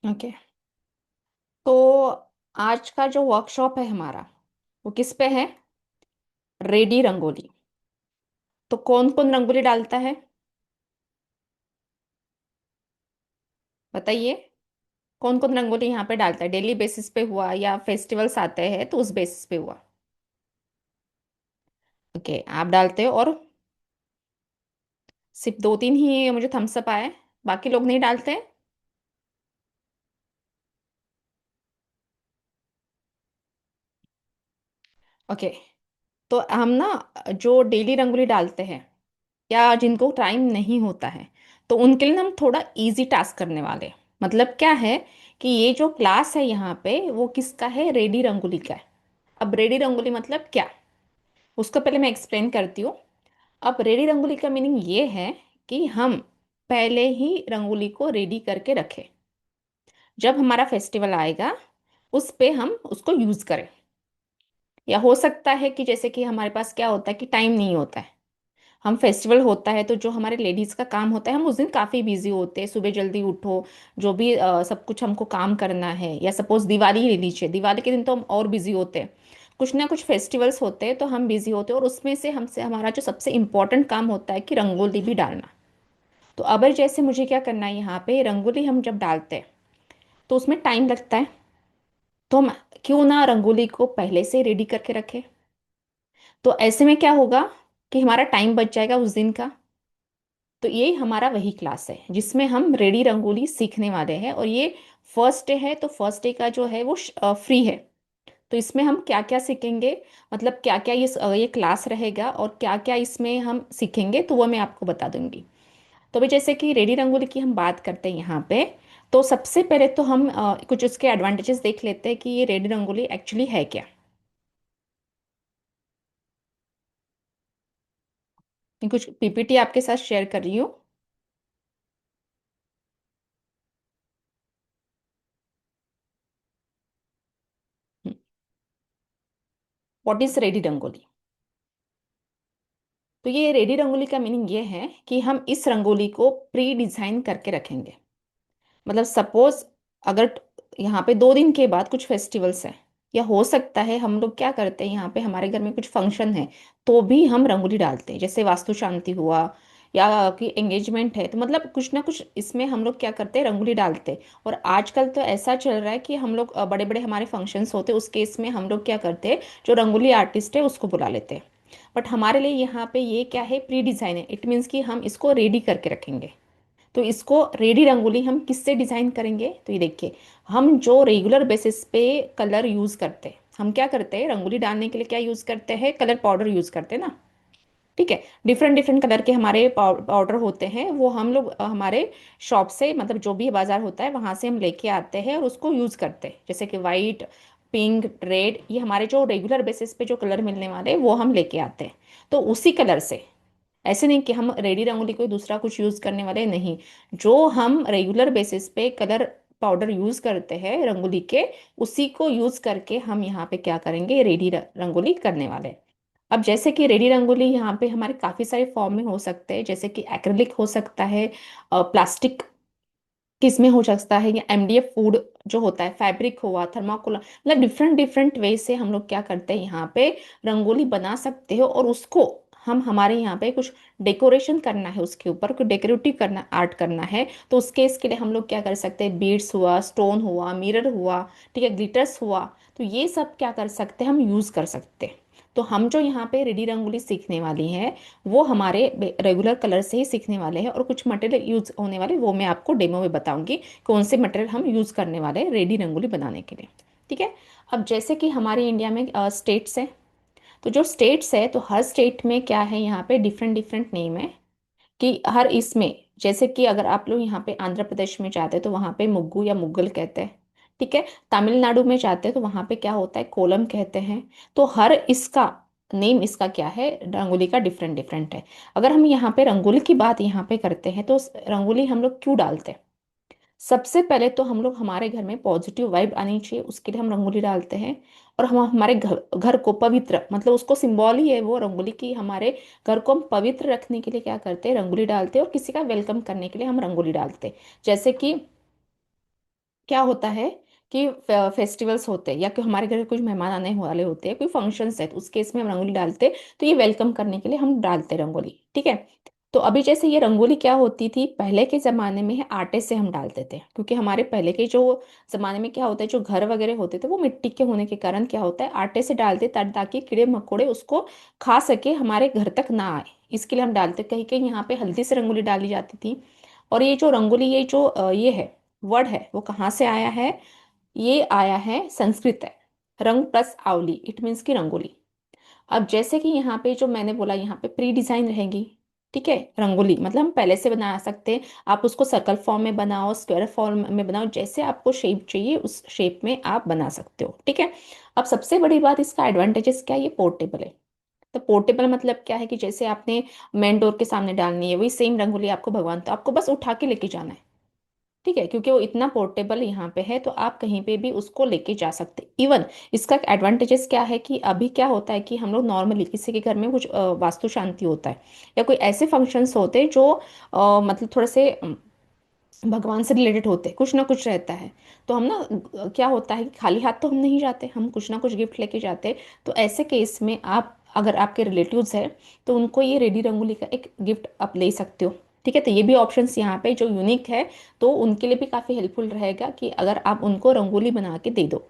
Okay. तो आज का जो वर्कशॉप है हमारा, वो किस पे है? रेडी रंगोली। तो कौन कौन रंगोली डालता है, बताइए। कौन कौन रंगोली यहाँ पे डालता है? डेली बेसिस पे हुआ या फेस्टिवल्स आते हैं तो उस बेसिस पे हुआ? ओके, आप डालते हो। और सिर्फ दो तीन ही मुझे थम्स अप आए, बाकी लोग नहीं डालते? ओके। तो हम ना, जो डेली रंगोली डालते हैं या जिनको टाइम नहीं होता है, तो उनके लिए ना हम थोड़ा इजी टास्क करने वाले हैं। मतलब क्या है कि ये जो क्लास है यहाँ पे वो किसका है? रेडी रंगोली का है। अब रेडी रंगोली मतलब क्या, उसको पहले मैं एक्सप्लेन करती हूँ। अब रेडी रंगोली का मीनिंग ये है कि हम पहले ही रंगोली को रेडी करके रखें, जब हमारा फेस्टिवल आएगा उस पे हम उसको यूज़ करें। या हो सकता है कि जैसे कि हमारे पास क्या होता है कि टाइम नहीं होता है, हम फेस्टिवल होता है तो जो हमारे लेडीज़ का काम होता है, हम उस दिन काफ़ी बिजी होते हैं, सुबह जल्दी उठो, जो भी सब कुछ हमको काम करना है। या सपोज दिवाली ले लीजिए, दिवाली के दिन तो हम और बिजी होते हैं, कुछ ना कुछ फेस्टिवल्स होते हैं तो हम बिजी होते हैं, और उसमें से हमसे हमारा जो सबसे इम्पोर्टेंट काम होता है कि रंगोली भी डालना। तो अब जैसे मुझे क्या करना है, यहाँ पे रंगोली हम जब डालते हैं तो उसमें टाइम लगता है, तो हम क्यों ना रंगोली को पहले से रेडी करके रखें। तो ऐसे में क्या होगा कि हमारा टाइम बच जाएगा उस दिन का। तो ये हमारा वही क्लास है जिसमें हम रेडी रंगोली सीखने वाले हैं, और ये फर्स्ट डे है। तो फर्स्ट डे का जो है वो फ्री है। तो इसमें हम क्या क्या सीखेंगे, मतलब क्या क्या ये क्लास रहेगा और क्या क्या इसमें हम सीखेंगे, तो वो मैं आपको बता दूंगी। तो अभी जैसे कि रेडी रंगोली की हम बात करते हैं यहाँ पे, तो सबसे पहले तो हम कुछ उसके एडवांटेजेस देख लेते हैं कि ये रेडी रंगोली एक्चुअली है क्या। मैं कुछ पीपीटी आपके साथ शेयर कर रही हूँ। What is ready rangoli? तो ये रेडी रंगोली का मीनिंग ये है कि हम इस रंगोली को प्री डिजाइन करके रखेंगे। मतलब सपोज अगर यहाँ पे 2 दिन के बाद कुछ फेस्टिवल्स हैं, या हो सकता है हम लोग क्या करते हैं, यहाँ पे हमारे घर में कुछ फंक्शन है तो भी हम रंगोली डालते हैं, जैसे वास्तु शांति हुआ या कि एंगेजमेंट है, तो मतलब कुछ ना कुछ इसमें हम लोग क्या करते हैं, रंगोली डालते हैं। और आजकल तो ऐसा चल रहा है कि हम लोग बड़े बड़े हमारे फंक्शंस होते हैं, उस केस में हम लोग क्या करते हैं, जो रंगोली आर्टिस्ट है उसको बुला लेते हैं। बट हमारे लिए यहाँ पे ये क्या है, प्री डिज़ाइन है। इट मीन्स कि हम इसको रेडी करके रखेंगे। तो इसको रेडी रंगोली हम किससे डिज़ाइन करेंगे, तो ये देखिए, हम जो रेगुलर बेसिस पे कलर यूज़ करते हैं, हम क्या करते हैं रंगोली डालने के लिए, क्या यूज़ करते हैं, कलर पाउडर यूज़ करते हैं ना। ठीक है, डिफरेंट डिफरेंट कलर के हमारे पाउडर होते हैं, वो हम लोग हमारे शॉप से, मतलब जो भी बाजार होता है वहाँ से हम लेके आते हैं और उसको यूज़ करते हैं। जैसे कि वाइट, पिंक, रेड, ये हमारे जो रेगुलर बेसिस पे जो कलर मिलने वाले हैं वो हम लेके आते हैं। तो उसी कलर से, ऐसे नहीं कि हम रेडी रंगोली कोई दूसरा कुछ यूज़ करने वाले नहीं, जो हम रेगुलर बेसिस पे कलर पाउडर यूज़ करते हैं रंगोली के, उसी को यूज़ करके हम यहाँ पे क्या करेंगे, रेडी रंगोली करने वाले हैं। अब जैसे कि रेडी रंगोली यहाँ पे हमारे काफ़ी सारे फॉर्म में हो सकते हैं, जैसे कि एक्रिलिक हो सकता है, प्लास्टिक किस में हो सकता है, या एमडीएफ फूड जो होता है, फैब्रिक हुआ, थर्माकोल, मतलब डिफरेंट डिफरेंट वे से हम लोग क्या करते हैं, यहाँ पे रंगोली बना सकते हो। और उसको हम, हमारे यहाँ पे कुछ डेकोरेशन करना है, उसके ऊपर कुछ डेकोरेटिव करना, आर्ट करना है, तो उसके इसके लिए हम लोग क्या कर सकते हैं, बीड्स हुआ, स्टोन हुआ, मिरर हुआ, ठीक है, ग्लिटर्स हुआ, तो ये सब क्या कर सकते हैं, हम यूज़ कर सकते हैं। तो हम जो यहाँ पे रेडी रंगोली सीखने वाली है, वो हमारे रेगुलर कलर से ही सीखने वाले हैं, और कुछ मटेरियल यूज होने वाले वो मैं आपको डेमो में बताऊंगी, कौन से मटेरियल हम यूज करने वाले हैं रेडी रंगोली बनाने के लिए। ठीक है। अब जैसे कि हमारे इंडिया में स्टेट्स हैं, तो जो स्टेट्स है तो हर स्टेट में क्या है, यहाँ पे डिफरेंट डिफरेंट नेम है कि हर इसमें, जैसे कि अगर आप लोग यहाँ पे आंध्र प्रदेश में जाते हैं तो वहाँ पे मुग्गू या मुग्गल कहते हैं। ठीक है। तमिलनाडु में जाते हैं तो वहाँ पे क्या होता है, कोलम कहते हैं। तो हर इसका नेम, इसका क्या है, रंगोली का डिफरेंट डिफरेंट है। अगर हम यहाँ पे रंगोली की बात यहाँ पे करते हैं, तो रंगोली हम लोग क्यों डालते हैं? सबसे पहले तो हम लोग, हमारे घर में पॉजिटिव वाइब आनी चाहिए, उसके लिए हम रंगोली डालते हैं। और हम हमारे घर घर को पवित्र, मतलब उसको सिंबल ही है वो रंगोली की, हमारे घर को हम पवित्र रखने के लिए क्या करते हैं, रंगोली डालते हैं। और किसी का वेलकम करने के लिए हम रंगोली डालते हैं। जैसे कि क्या होता है कि फेस्टिवल्स होते हैं या कि हमारे घर कुछ मेहमान आने वाले होते हैं, कोई फंक्शंस है, तो उस केस में हम रंगोली डालते, तो ये वेलकम करने के लिए हम डालते रंगोली, ठीक है। तो अभी जैसे ये रंगोली क्या होती थी पहले के ज़माने में, है आटे से हम डालते थे, क्योंकि हमारे पहले के जो ज़माने में क्या होता है, जो घर वगैरह होते थे वो मिट्टी के होने के कारण क्या होता है, आटे से डालते ताकि कीड़े मकोड़े उसको खा सके, हमारे घर तक ना आए, इसके लिए हम डालते। कहीं कहीं यहाँ पे हल्दी से रंगोली डाली जाती थी। और ये जो रंगोली, ये जो ये है वर्ड है, वो कहाँ से आया है, ये आया है, संस्कृत है, रंग प्लस आवली, इट मीन्स की रंगोली। अब जैसे कि यहाँ पे जो मैंने बोला, यहाँ पे प्री डिजाइन रहेगी, ठीक है। रंगोली मतलब हम पहले से बना सकते हैं, आप उसको सर्कल फॉर्म में बनाओ, स्क्वायर फॉर्म में बनाओ, जैसे आपको शेप चाहिए उस शेप में आप बना सकते हो, ठीक है। अब सबसे बड़ी बात, इसका एडवांटेजेस क्या है, ये पोर्टेबल है। तो पोर्टेबल मतलब क्या है कि जैसे आपने मेन डोर के सामने डालनी है वही सेम रंगोली आपको भगवान, तो आपको बस उठा के लेके जाना है, ठीक है, क्योंकि वो इतना पोर्टेबल यहाँ पे है, तो आप कहीं पे भी उसको लेके जा सकते। इवन इसका एडवांटेजेस क्या है कि अभी क्या होता है कि हम लोग नॉर्मली किसी के घर में कुछ वास्तु शांति होता है या कोई ऐसे फंक्शंस होते हैं जो मतलब थोड़े से भगवान से रिलेटेड होते हैं, कुछ ना कुछ रहता है। तो हम ना क्या होता है कि खाली हाथ तो हम नहीं जाते, हम कुछ ना कुछ गिफ्ट लेके जाते हैं। तो ऐसे केस में आप अगर आपके रिलेटिव्स हैं तो उनको ये रेडी रंगोली का एक गिफ्ट आप ले सकते हो, ठीक है। तो ये भी ऑप्शंस यहाँ पे जो यूनिक है, तो उनके लिए भी काफ़ी हेल्पफुल रहेगा कि अगर आप उनको रंगोली बना के दे दो,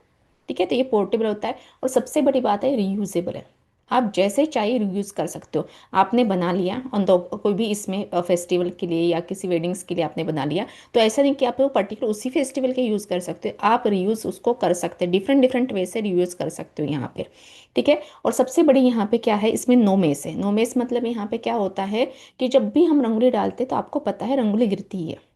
ठीक है। तो ये पोर्टेबल होता है और सबसे बड़ी बात है रीयूजेबल है, आप जैसे चाहिए रीयूज कर सकते हो। आपने बना लिया ऑन द कोई भी इसमें फेस्टिवल के लिए या किसी वेडिंग्स के लिए आपने बना लिया, तो ऐसा नहीं कि आप वो पर्टिकुलर उसी फेस्टिवल के यूज़ कर सकते हो, आप रीयूज उसको कर सकते हैं, डिफरेंट डिफरेंट वे से रीयूज कर सकते हो यहाँ पे, ठीक है। और सबसे बड़ी यहाँ पे क्या है, इसमें नो मेस है। नो मेस मतलब यहाँ पे क्या होता है कि जब भी हम रंगोली डालते हैं तो आपको पता है रंगोली गिरती ही है।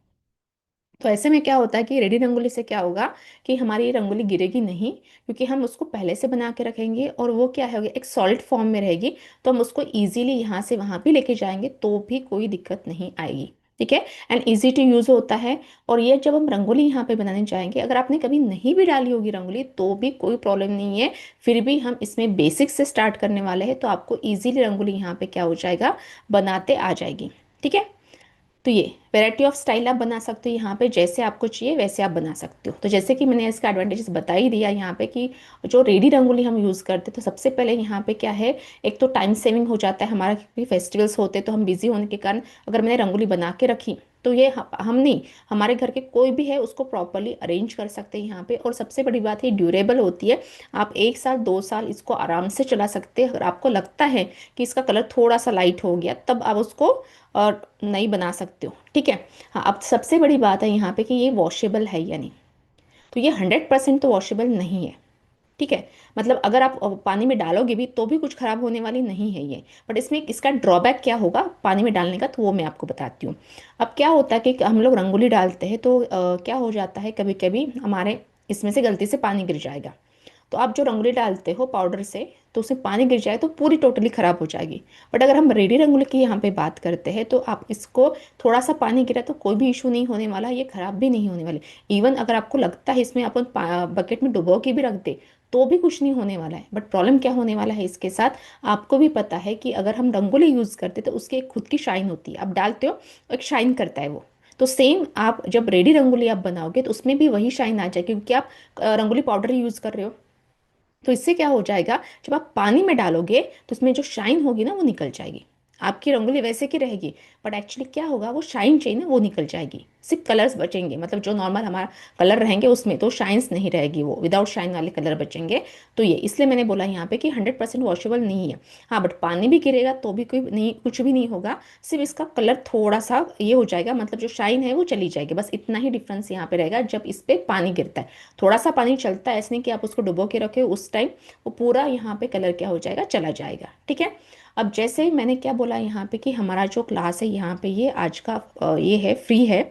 तो ऐसे में क्या होता है कि रेडी रंगोली से क्या होगा कि हमारी ये रंगोली गिरेगी नहीं, क्योंकि हम उसको पहले से बना के रखेंगे और वो क्या है एक सॉलिड फॉर्म में रहेगी। तो हम उसको इजीली यहाँ से वहाँ भी लेके जाएंगे तो भी कोई दिक्कत नहीं आएगी, ठीक है। एंड इजी टू यूज होता है। और ये जब हम रंगोली यहाँ पे बनाने जाएंगे, अगर आपने कभी नहीं भी डाली होगी रंगोली तो भी कोई प्रॉब्लम नहीं है, फिर भी हम इसमें बेसिक से स्टार्ट करने वाले हैं, तो आपको इजीली रंगोली यहाँ पे क्या हो जाएगा, बनाते आ जाएगी, ठीक है। तो ये वैरायटी ऑफ स्टाइल आप बना सकते हो, यहाँ पे जैसे आपको चाहिए वैसे आप बना सकते हो। तो जैसे कि मैंने इसका एडवांटेजेस बता ही दिया यहाँ पे कि जो रेडी रंगोली हम यूज़ करते हैं, तो सबसे पहले यहाँ पे क्या है, एक तो टाइम सेविंग हो जाता है हमारा, क्योंकि फेस्टिवल्स होते हैं तो हम बिजी होने के कारण अगर मैंने रंगोली बना के रखी तो ये हम नहीं, हमारे घर के कोई भी है उसको प्रॉपरली अरेंज कर सकते हैं यहाँ पे। और सबसे बड़ी बात है ड्यूरेबल होती है, आप 1 साल 2 साल इसको आराम से चला सकते हैं। अगर आपको लगता है कि इसका कलर थोड़ा सा लाइट हो गया, तब आप उसको और नहीं बना सकते हो, ठीक है। हाँ, अब सबसे बड़ी बात है यहाँ पे कि ये वॉशेबल है या नहीं। तो ये 100% तो वॉशेबल नहीं है, ठीक है। मतलब अगर आप पानी में डालोगे भी तो भी कुछ खराब होने वाली नहीं है ये। बट इसमें इसका ड्रॉबैक क्या होगा पानी में डालने का, तो वो मैं आपको बताती हूँ। अब क्या होता है कि हम लोग रंगोली डालते हैं तो क्या हो जाता है, कभी कभी हमारे इसमें से गलती से पानी गिर जाएगा। तो आप जो रंगोली डालते हो पाउडर से, तो उसमें पानी गिर जाए तो पूरी टोटली ख़राब हो जाएगी। बट अगर हम रेडी रंगोली की यहाँ पे बात करते हैं, तो आप इसको थोड़ा सा पानी गिरा तो कोई भी इशू नहीं होने वाला, ये ख़राब भी नहीं होने वाली। इवन अगर आपको लगता है इसमें अपन बकेट में डुबो के भी रख दे तो भी कुछ नहीं होने वाला है। बट प्रॉब्लम क्या होने वाला है इसके साथ, आपको भी पता है कि अगर हम रंगोली यूज़ करते तो उसकी एक खुद की शाइन होती है, आप डालते हो एक शाइन करता है वो। तो सेम आप जब रेडी रंगोली आप बनाओगे तो उसमें भी वही शाइन आ जाएगी, क्योंकि आप रंगोली पाउडर यूज़ कर रहे हो। तो इससे क्या हो जाएगा, जब आप पानी में डालोगे तो उसमें जो शाइन होगी ना वो निकल जाएगी। आपकी रंगोली वैसे की रहेगी, बट एक्चुअली क्या होगा, वो शाइन चाहिए ना वो निकल जाएगी, सिर्फ कलर्स बचेंगे, मतलब जो नॉर्मल हमारा कलर रहेंगे उसमें तो शाइन्स नहीं रहेगी, वो विदाउट शाइन वाले कलर बचेंगे। तो ये इसलिए मैंने बोला यहाँ पे कि 100% वॉशेबल नहीं है। हाँ, बट पानी भी गिरेगा तो भी कोई नहीं, कुछ भी नहीं होगा, सिर्फ इसका कलर थोड़ा सा ये हो जाएगा, मतलब जो शाइन है वो चली जाएगी, बस इतना ही डिफरेंस यहाँ पे रहेगा जब इस पे पानी गिरता है। थोड़ा सा पानी चलता है, ऐसे नहीं कि आप उसको डुबो के रखे उस टाइम, वो पूरा यहाँ पे कलर क्या हो जाएगा, चला जाएगा, ठीक है। अब जैसे मैंने क्या बोला यहाँ पे कि हमारा जो क्लास है यहाँ पे ये आज का ये है फ्री है।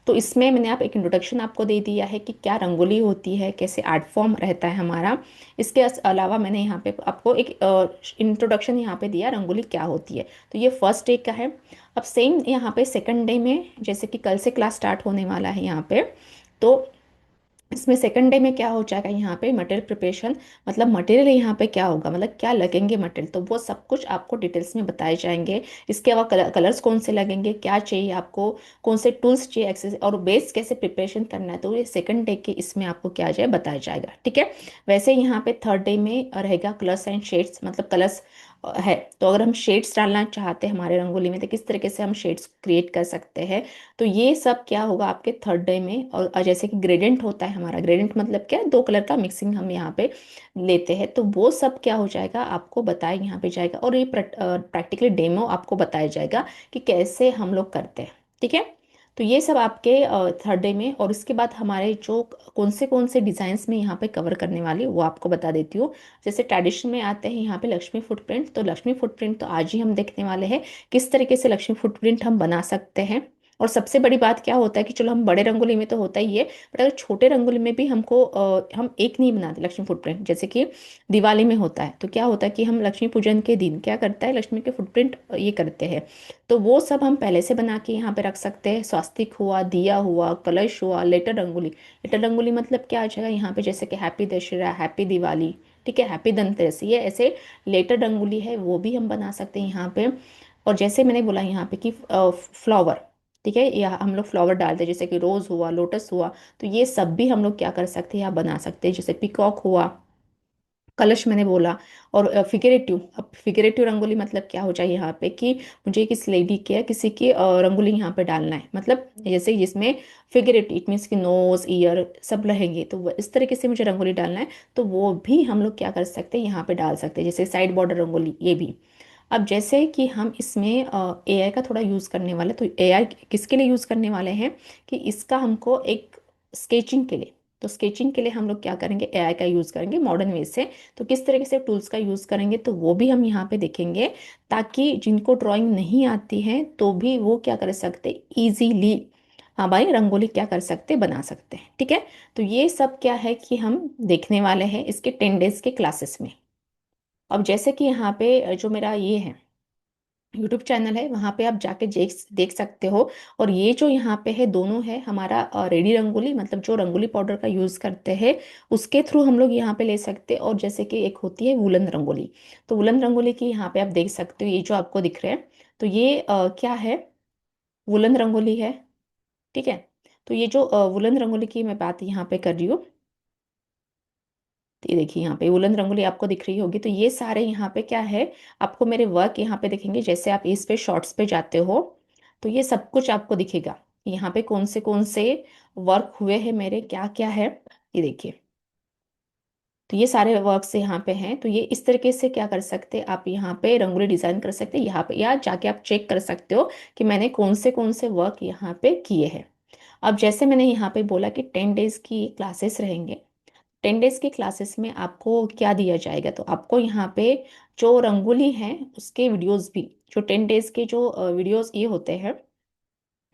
तो इसमें मैंने आप एक इंट्रोडक्शन आपको दे दिया है कि क्या रंगोली होती है, कैसे आर्ट फॉर्म रहता है हमारा। इसके अलावा मैंने यहाँ पे आपको एक इंट्रोडक्शन यहाँ पे दिया रंगोली क्या होती है। तो ये फर्स्ट डे का है। अब सेम यहाँ पे सेकंड डे में, जैसे कि कल से क्लास स्टार्ट होने वाला है यहाँ पे, तो इसमें सेकंड डे में क्या हो जाएगा, यहाँ पे मटेरियल प्रिपरेशन, मतलब मटेरियल यहाँ पे क्या होगा, मतलब क्या लगेंगे मटेरियल, तो वो सब कुछ आपको डिटेल्स में बताए जाएंगे। इसके अलावा कलर्स कौन से लगेंगे, क्या चाहिए आपको, कौन से टूल्स चाहिए, एक्सेस और बेस कैसे प्रिपरेशन करना है, तो ये सेकंड डे के इसमें आपको क्या जाए बताया जाएगा। ठीक है। वैसे यहाँ पे थर्ड डे में रहेगा कलर्स एंड शेड्स, मतलब कलर्स है, तो अगर हम शेड्स डालना चाहते हैं हमारे रंगोली में तो किस तरीके से हम शेड्स क्रिएट कर सकते हैं, तो ये सब क्या होगा आपके थर्ड डे में। और जैसे कि ग्रेडेंट होता है हमारा, ग्रेडेंट मतलब क्या है, दो कलर का मिक्सिंग हम यहाँ पे लेते हैं, तो वो सब क्या हो जाएगा आपको बताया यहाँ पे जाएगा, और ये प्रैक्टिकली डेमो आपको बताया जाएगा कि कैसे हम लोग करते हैं। ठीक है। तो ये सब आपके थर्ड डे में, और इसके बाद हमारे जो कौन से डिजाइन्स में यहाँ पे कवर करने वाली वो आपको बता देती हूँ। जैसे ट्रेडिशन में आते हैं यहाँ पे लक्ष्मी फुटप्रिंट, तो लक्ष्मी फुटप्रिंट तो आज ही हम देखने वाले हैं किस तरीके से लक्ष्मी फुटप्रिंट हम बना सकते हैं। और सबसे बड़ी बात क्या होता है कि चलो हम बड़े रंगोली में तो होता ही है, बट अगर छोटे रंगोली में भी हमको हम एक नहीं बनाते लक्ष्मी फुटप्रिंट, जैसे कि दिवाली में होता है, तो क्या होता है कि हम लक्ष्मी पूजन के दिन क्या करता है, लक्ष्मी के फुटप्रिंट ये करते हैं, तो वो सब हम पहले से बना के यहाँ पे रख सकते हैं। स्वास्तिक हुआ, दिया हुआ, कलश हुआ, लेटर रंगोली, लेटर रंगोली मतलब क्या आ जाएगा यहाँ पे, जैसे कि हैप्पी दशहरा, हैप्पी दिवाली, ठीक है, हैप्पी धनतेरस, ये ऐसे लेटर रंगोली है वो भी हम बना सकते हैं यहाँ पे। और जैसे मैंने बोला यहाँ पे कि फ्लावर, ठीक है, या हम लोग फ्लावर डालते हैं जैसे कि रोज हुआ, लोटस हुआ, तो ये सब भी हम लोग क्या कर सकते हैं या बना सकते हैं, जैसे पिकॉक हुआ, कलश मैंने बोला। और फिगरेटिव, अब फिगरेटिव रंगोली मतलब क्या हो जाए यहाँ पे कि मुझे किस लेडी के या किसी की रंगोली यहाँ पे डालना है, मतलब जैसे जिसमें फिगरेटिव इट मीन्स कि नोज ईयर सब रहेंगे, तो इस तरीके से मुझे रंगोली डालना है, तो वो भी हम लोग क्या कर सकते हैं यहाँ पे डाल सकते हैं, जैसे साइड बॉर्डर रंगोली ये भी। अब जैसे कि हम इसमें एआई का थोड़ा यूज़ करने वाले, तो एआई किसके लिए यूज़ करने वाले हैं कि इसका हमको एक स्केचिंग के लिए, तो स्केचिंग के लिए हम लोग क्या करेंगे, एआई का यूज़ करेंगे मॉडर्न वे से। तो किस तरीके से टूल्स का यूज़ करेंगे तो वो भी हम यहाँ पे देखेंगे, ताकि जिनको ड्राइंग नहीं आती है तो भी वो क्या कर सकते इजीली, हाँ भाई रंगोली क्या कर सकते बना सकते हैं। ठीक है। तो ये सब क्या है कि हम देखने वाले हैं इसके 10 डेज के क्लासेस में। अब जैसे कि यहाँ पे जो मेरा ये है यूट्यूब चैनल है, वहाँ पे आप जाके देख सकते हो। और ये जो यहाँ पे है दोनों है हमारा रेडी रंगोली, मतलब जो रंगोली पाउडर का यूज़ करते हैं उसके थ्रू हम लोग यहाँ पे ले सकते हैं। और जैसे कि एक होती है वुलन रंगोली, तो वुलन रंगोली की यहाँ पे आप देख सकते हो, ये जो आपको दिख रहे हैं, तो ये क्या है, वुलन रंगोली है। ठीक है। तो ये जो वुलन रंगोली की मैं बात यहाँ पे कर रही हूँ, तो ये देखिए यहाँ पे वुलन रंगोली आपको दिख रही होगी, तो ये सारे यहाँ पे क्या है, आपको मेरे वर्क यहाँ पे दिखेंगे, जैसे आप इस पे शॉर्ट्स पे जाते हो तो ये सब कुछ आपको दिखेगा, यहाँ पे कौन से वर्क हुए हैं मेरे, क्या क्या है, ये देखिए। तो ये सारे वर्क्स यहाँ पे हैं, तो ये इस तरीके से क्या कर सकते हैं आप, यहाँ पे रंगोली डिजाइन कर सकते हैं यहाँ पे, या जाके आप चेक कर सकते हो कि मैंने कौन से वर्क यहाँ पे किए हैं। अब जैसे मैंने यहाँ पे बोला कि 10 डेज की क्लासेस रहेंगे, 10 डेज की क्लासेस में आपको क्या दिया जाएगा, तो आपको यहाँ पे जो रंगोली है उसके वीडियोस भी, जो 10 डेज के जो वीडियोस ये होते हैं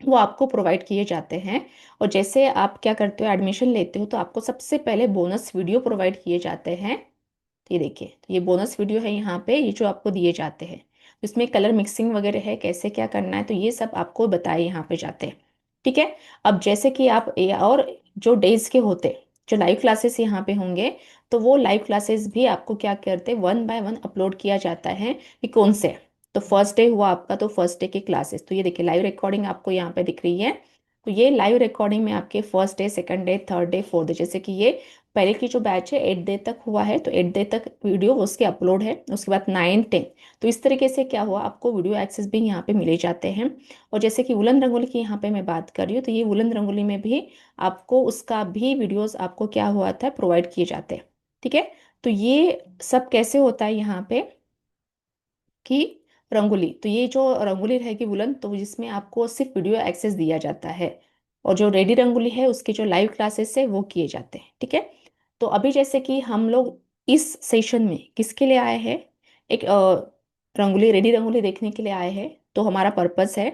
वो आपको प्रोवाइड किए जाते हैं। और जैसे आप क्या करते हो एडमिशन लेते हो तो आपको सबसे पहले बोनस वीडियो प्रोवाइड किए जाते हैं। तो ये देखिए, तो ये बोनस वीडियो है यहाँ पे, ये जो आपको दिए जाते हैं, इसमें कलर मिक्सिंग वगैरह है, कैसे क्या करना है, तो ये सब आपको बताए यहाँ पे जाते हैं। ठीक है। अब जैसे कि आप और जो डेज के होते, जो लाइव क्लासेस यहाँ पे होंगे, तो वो लाइव क्लासेस भी आपको क्या करते हैं, वन बाय वन अपलोड किया जाता है कि कौन से। तो फर्स्ट डे हुआ आपका, तो फर्स्ट डे की क्लासेस, तो ये देखिए लाइव रिकॉर्डिंग आपको यहाँ पे दिख रही है। तो ये लाइव रिकॉर्डिंग में आपके first day, second day, third day, fourth day, जैसे कि ये पहले की जो बैच है 8 डे तक हुआ है, तो 8 डे तक वीडियो उसके अपलोड है, उसके बाद 9, 10, तो इस तरीके से क्या हुआ आपको वीडियो एक्सेस भी यहाँ पे मिले जाते हैं। और जैसे कि वुलन रंगोली की यहाँ पे मैं बात कर रही हूँ, तो ये वुलन रंगोली में भी आपको उसका भी वीडियोस आपको क्या हुआ था प्रोवाइड किए जाते हैं। ठीक है। तो ये सब कैसे होता है यहाँ पे कि रंगोली, तो ये जो रंगोली रहेगी वुलन, तो जिसमें आपको सिर्फ वीडियो एक्सेस दिया जाता है, और जो रेडी रंगोली है उसके जो लाइव क्लासेस है वो किए जाते हैं। ठीक है। तो अभी जैसे कि हम लोग इस सेशन में किसके लिए आए हैं, एक रंगोली, रेडी रंगोली देखने के लिए आए हैं, तो हमारा पर्पस है,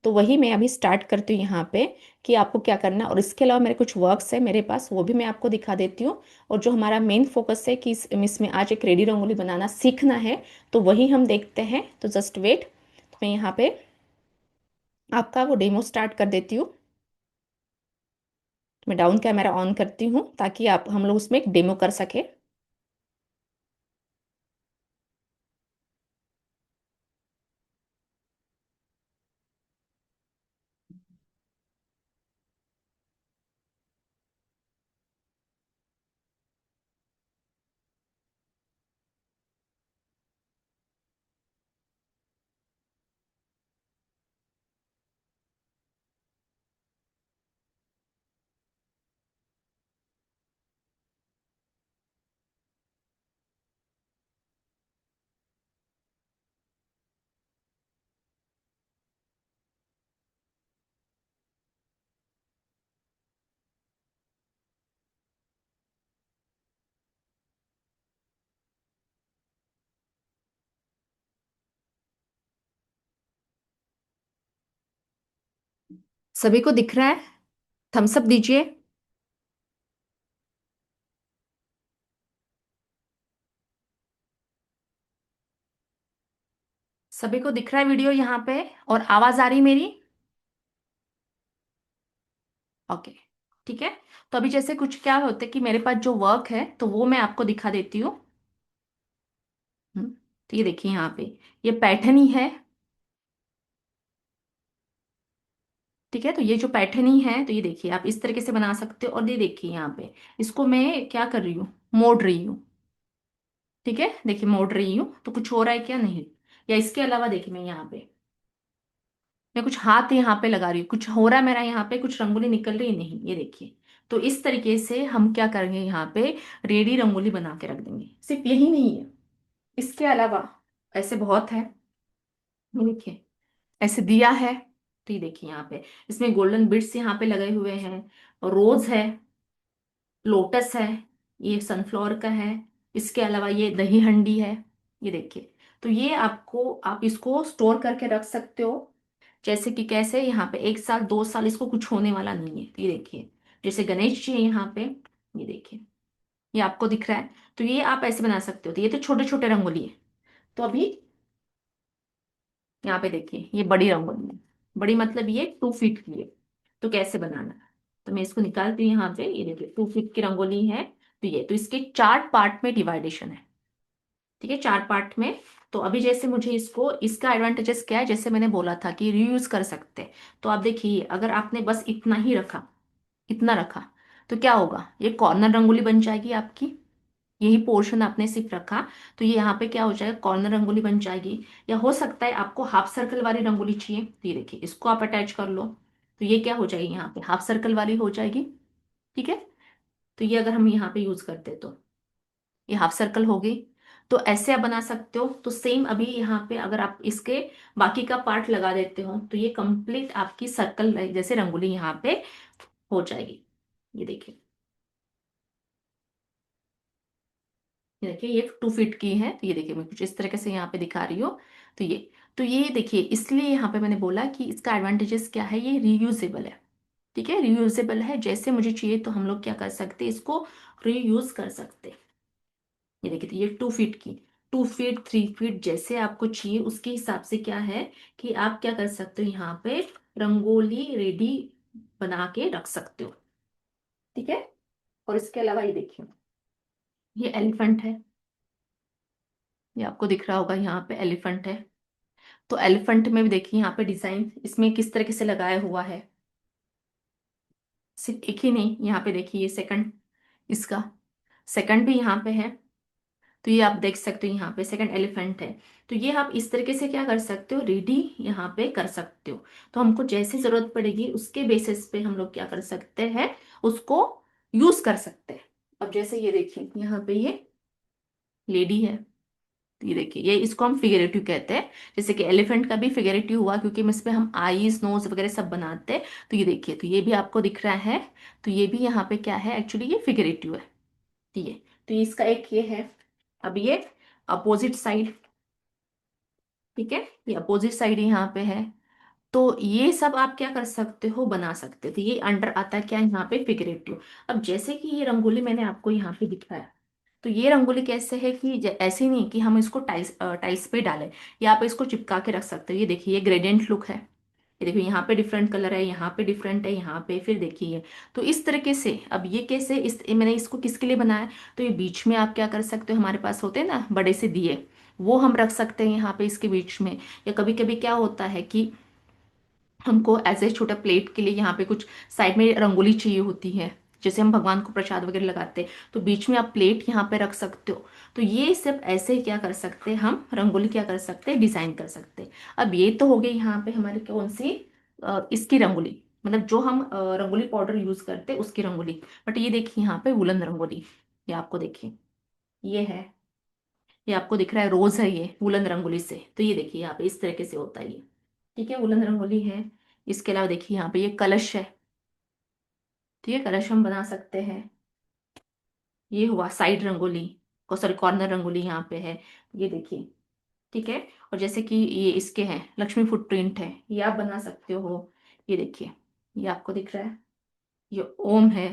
तो वही मैं अभी स्टार्ट करती हूँ यहाँ पे कि आपको क्या करना है। और इसके अलावा मेरे कुछ वर्क्स है मेरे पास, वो भी मैं आपको दिखा देती हूँ। और जो हमारा मेन फोकस है कि इसमें आज एक रेडी रंगोली बनाना सीखना है, तो वही हम देखते हैं। तो जस्ट वेट, तो मैं यहाँ पे आपका वो डेमो स्टार्ट कर देती हूँ। मैं डाउन कैमरा ऑन करती हूँ ताकि आप हम लोग उसमें एक डेमो कर सके। सभी को दिख रहा है? थम्स अप दीजिए। सभी को दिख रहा है वीडियो यहाँ पे? और आवाज आ रही मेरी? ओके। ठीक है। तो अभी जैसे कुछ क्या होता है कि मेरे पास जो वर्क है तो वो मैं आपको दिखा देती हूँ। तो ये देखिए यहाँ पे ये पैटर्न ही है। ठीक है, तो ये जो पैटर्न ही है, तो ये देखिए आप इस तरीके से बना सकते हो। और ये देखिए यहाँ पे इसको मैं क्या कर रही हूँ, मोड़ रही हूँ। ठीक है, देखिए मोड़ रही हूँ तो कुछ हो रहा है क्या? नहीं। या इसके अलावा देखिए मैं यहाँ पे मैं कुछ हाथ यहाँ पे लगा रही हूँ, कुछ हो रहा है मेरा यहाँ पे, कुछ रंगोली निकल रही? नहीं, ये देखिए। तो इस तरीके से हम क्या करेंगे यहाँ पे, रेडी रंगोली बना के रख देंगे। सिर्फ यही नहीं है, इसके अलावा ऐसे बहुत है। ये देखिए ऐसे दिया है। तो ये देखिए यहाँ पे इसमें गोल्डन बिट्स यहाँ पे लगे हुए हैं, रोज है, लोटस है, ये सनफ्लावर का है। इसके अलावा ये दही हंडी है। ये देखिए। तो ये आपको, आप इसको स्टोर करके रख सकते हो। जैसे कि कैसे, यहाँ पे 1 साल 2 साल इसको कुछ होने वाला नहीं है। तो ये देखिए जैसे गणेश जी है यहाँ पे। ये देखिए, ये आपको दिख रहा है। तो ये आप ऐसे बना सकते हो। तो ये तो छोटे छोटे रंगोली है। तो अभी यहाँ पे देखिए ये बड़ी रंगोली है। बड़ी मतलब ये 2 फीट की है। तो कैसे बनाना है, तो मैं इसको निकालती हूँ यहाँ पे। ये देखिए 2 फीट की रंगोली है। तो ये तो इसके 4 पार्ट में डिवाइडेशन है। ठीक है, 4 पार्ट में। तो अभी जैसे मुझे इसको, इसका एडवांटेजेस क्या है, जैसे मैंने बोला था कि रीयूज कर सकते हैं। तो आप देखिए अगर आपने बस इतना ही रखा, इतना रखा, तो क्या होगा, ये कॉर्नर रंगोली बन जाएगी आपकी। यही पोर्शन आपने सिर्फ रखा, तो ये यहाँ पे क्या हो जाएगा, कॉर्नर रंगोली बन जाएगी। या हो सकता है आपको हाफ सर्कल वाली रंगोली चाहिए, तो ये देखिए इसको आप अटैच कर लो। तो ये क्या हो जाएगी, यहाँ पे हाफ सर्कल वाली हो जाएगी। ठीक है। तो ये अगर हम यहाँ पे यूज करते तो ये हाफ सर्कल होगी। तो ऐसे आप बना सकते हो। तो सेम अभी यहाँ पे अगर आप इसके बाकी का पार्ट लगा देते हो तो ये कंप्लीट आपकी सर्कल जैसे रंगोली यहाँ पे हो जाएगी। ये देखिए, ये देखिए ये 2 फीट की है। तो ये देखिए मैं कुछ इस तरीके से यहाँ पे दिखा रही हूँ। तो ये देखिए, इसलिए यहाँ पे मैंने बोला कि इसका एडवांटेजेस क्या है, ये रीयूजेबल है। ठीक है, रीयूजेबल है। जैसे मुझे चाहिए तो हम लोग क्या कर सकते हैं, इसको रीयूज कर सकते हैं। ये देखिए, तो ये 2 फीट की, 2 फीट 3 फीट जैसे आपको चाहिए उसके हिसाब से क्या है कि आप क्या कर सकते हो, यहाँ पे रंगोली रेडी बना के रख सकते हो। ठीक है। और इसके अलावा ये देखिए, ये एलिफेंट है। ये आपको दिख रहा होगा, यहाँ पे एलिफेंट है। तो एलिफेंट में भी देखिए यहाँ पे डिजाइन इसमें किस तरीके से लगाया हुआ है। सिर्फ एक ही नहीं, यहाँ पे देखिए ये सेकंड, इसका सेकंड भी यहाँ पे है। तो ये आप देख सकते हो, यहाँ पे सेकंड एलिफेंट है। तो ये आप इस तरीके से क्या कर सकते हो, रेडी यहाँ पे कर सकते हो। तो हमको जैसी जरूरत पड़ेगी उसके बेसिस पे हम लोग क्या कर सकते हैं, उसको यूज कर सकते हैं। अब जैसे ये देखिए यहाँ पे ये लेडी है। तो ये देखिए, ये इसको हम फिगरेटिव कहते हैं। जैसे कि एलिफेंट का भी फिगरेटिव हुआ क्योंकि इसमें हम आईज नोज वगैरह सब बनाते हैं। तो ये देखिए, तो ये भी आपको दिख रहा है। तो ये भी यहाँ पे क्या है, एक्चुअली ये फिगरेटिव है। ठीक है। तो ये इसका एक ये है। अब ये अपोजिट साइड। ठीक है, ये अपोजिट साइड यहाँ पे है। तो ये सब आप क्या कर सकते हो, बना सकते हो। तो ये अंडर आता है क्या, यहाँ पे फिगरेटिव। अब जैसे कि ये रंगोली मैंने आपको यहाँ पे दिखाया, तो ये रंगोली कैसे है कि ऐसे नहीं कि हम इसको टाइल्स टाइल्स पे डालें, या आप इसको चिपका के रख सकते हो। ये देखिए ये ग्रेडियंट लुक है। ये देखिए यहाँ पे डिफरेंट कलर है, यहाँ पे डिफरेंट है, यहाँ पे फिर देखिए। तो इस तरीके से अब ये कैसे, मैंने इसको किसके लिए बनाया, तो ये बीच में आप क्या कर सकते हो, हमारे पास होते हैं ना बड़े से दिए, वो हम रख सकते हैं यहाँ पे इसके बीच में। या कभी कभी क्या होता है कि हमको एज ए छोटा प्लेट के लिए यहाँ पे कुछ साइड में रंगोली चाहिए होती है, जैसे हम भगवान को प्रसाद वगैरह लगाते हैं, तो बीच में आप प्लेट यहाँ पे रख सकते हो। तो ये सब ऐसे ही क्या कर सकते हैं, हम रंगोली क्या कर सकते हैं, डिजाइन कर सकते हैं। अब ये तो हो गई यहाँ पे हमारी कौन सी, इसकी रंगोली, मतलब जो हम रंगोली पाउडर यूज करते हैं उसकी रंगोली। बट ये देखिए यहाँ पे वुलन रंगोली, ये आपको देखिए, ये है, ये आपको दिख रहा है रोज है ये वुलन रंगोली से। तो ये देखिए यहाँ पे इस तरीके से होता है ये, ठीक है, वुलन रंगोली है। इसके अलावा देखिए यहाँ पे ये कलश है, ठीक है, कलश हम बना सकते हैं। ये हुआ साइड रंगोली, को सॉरी कॉर्नर रंगोली यहाँ पे है, ये देखिए, ठीक है। और जैसे कि ये इसके हैं लक्ष्मी फुटप्रिंट है, ये आप बना सकते हो। ये देखिए, ये आपको दिख रहा है, ये ओम है,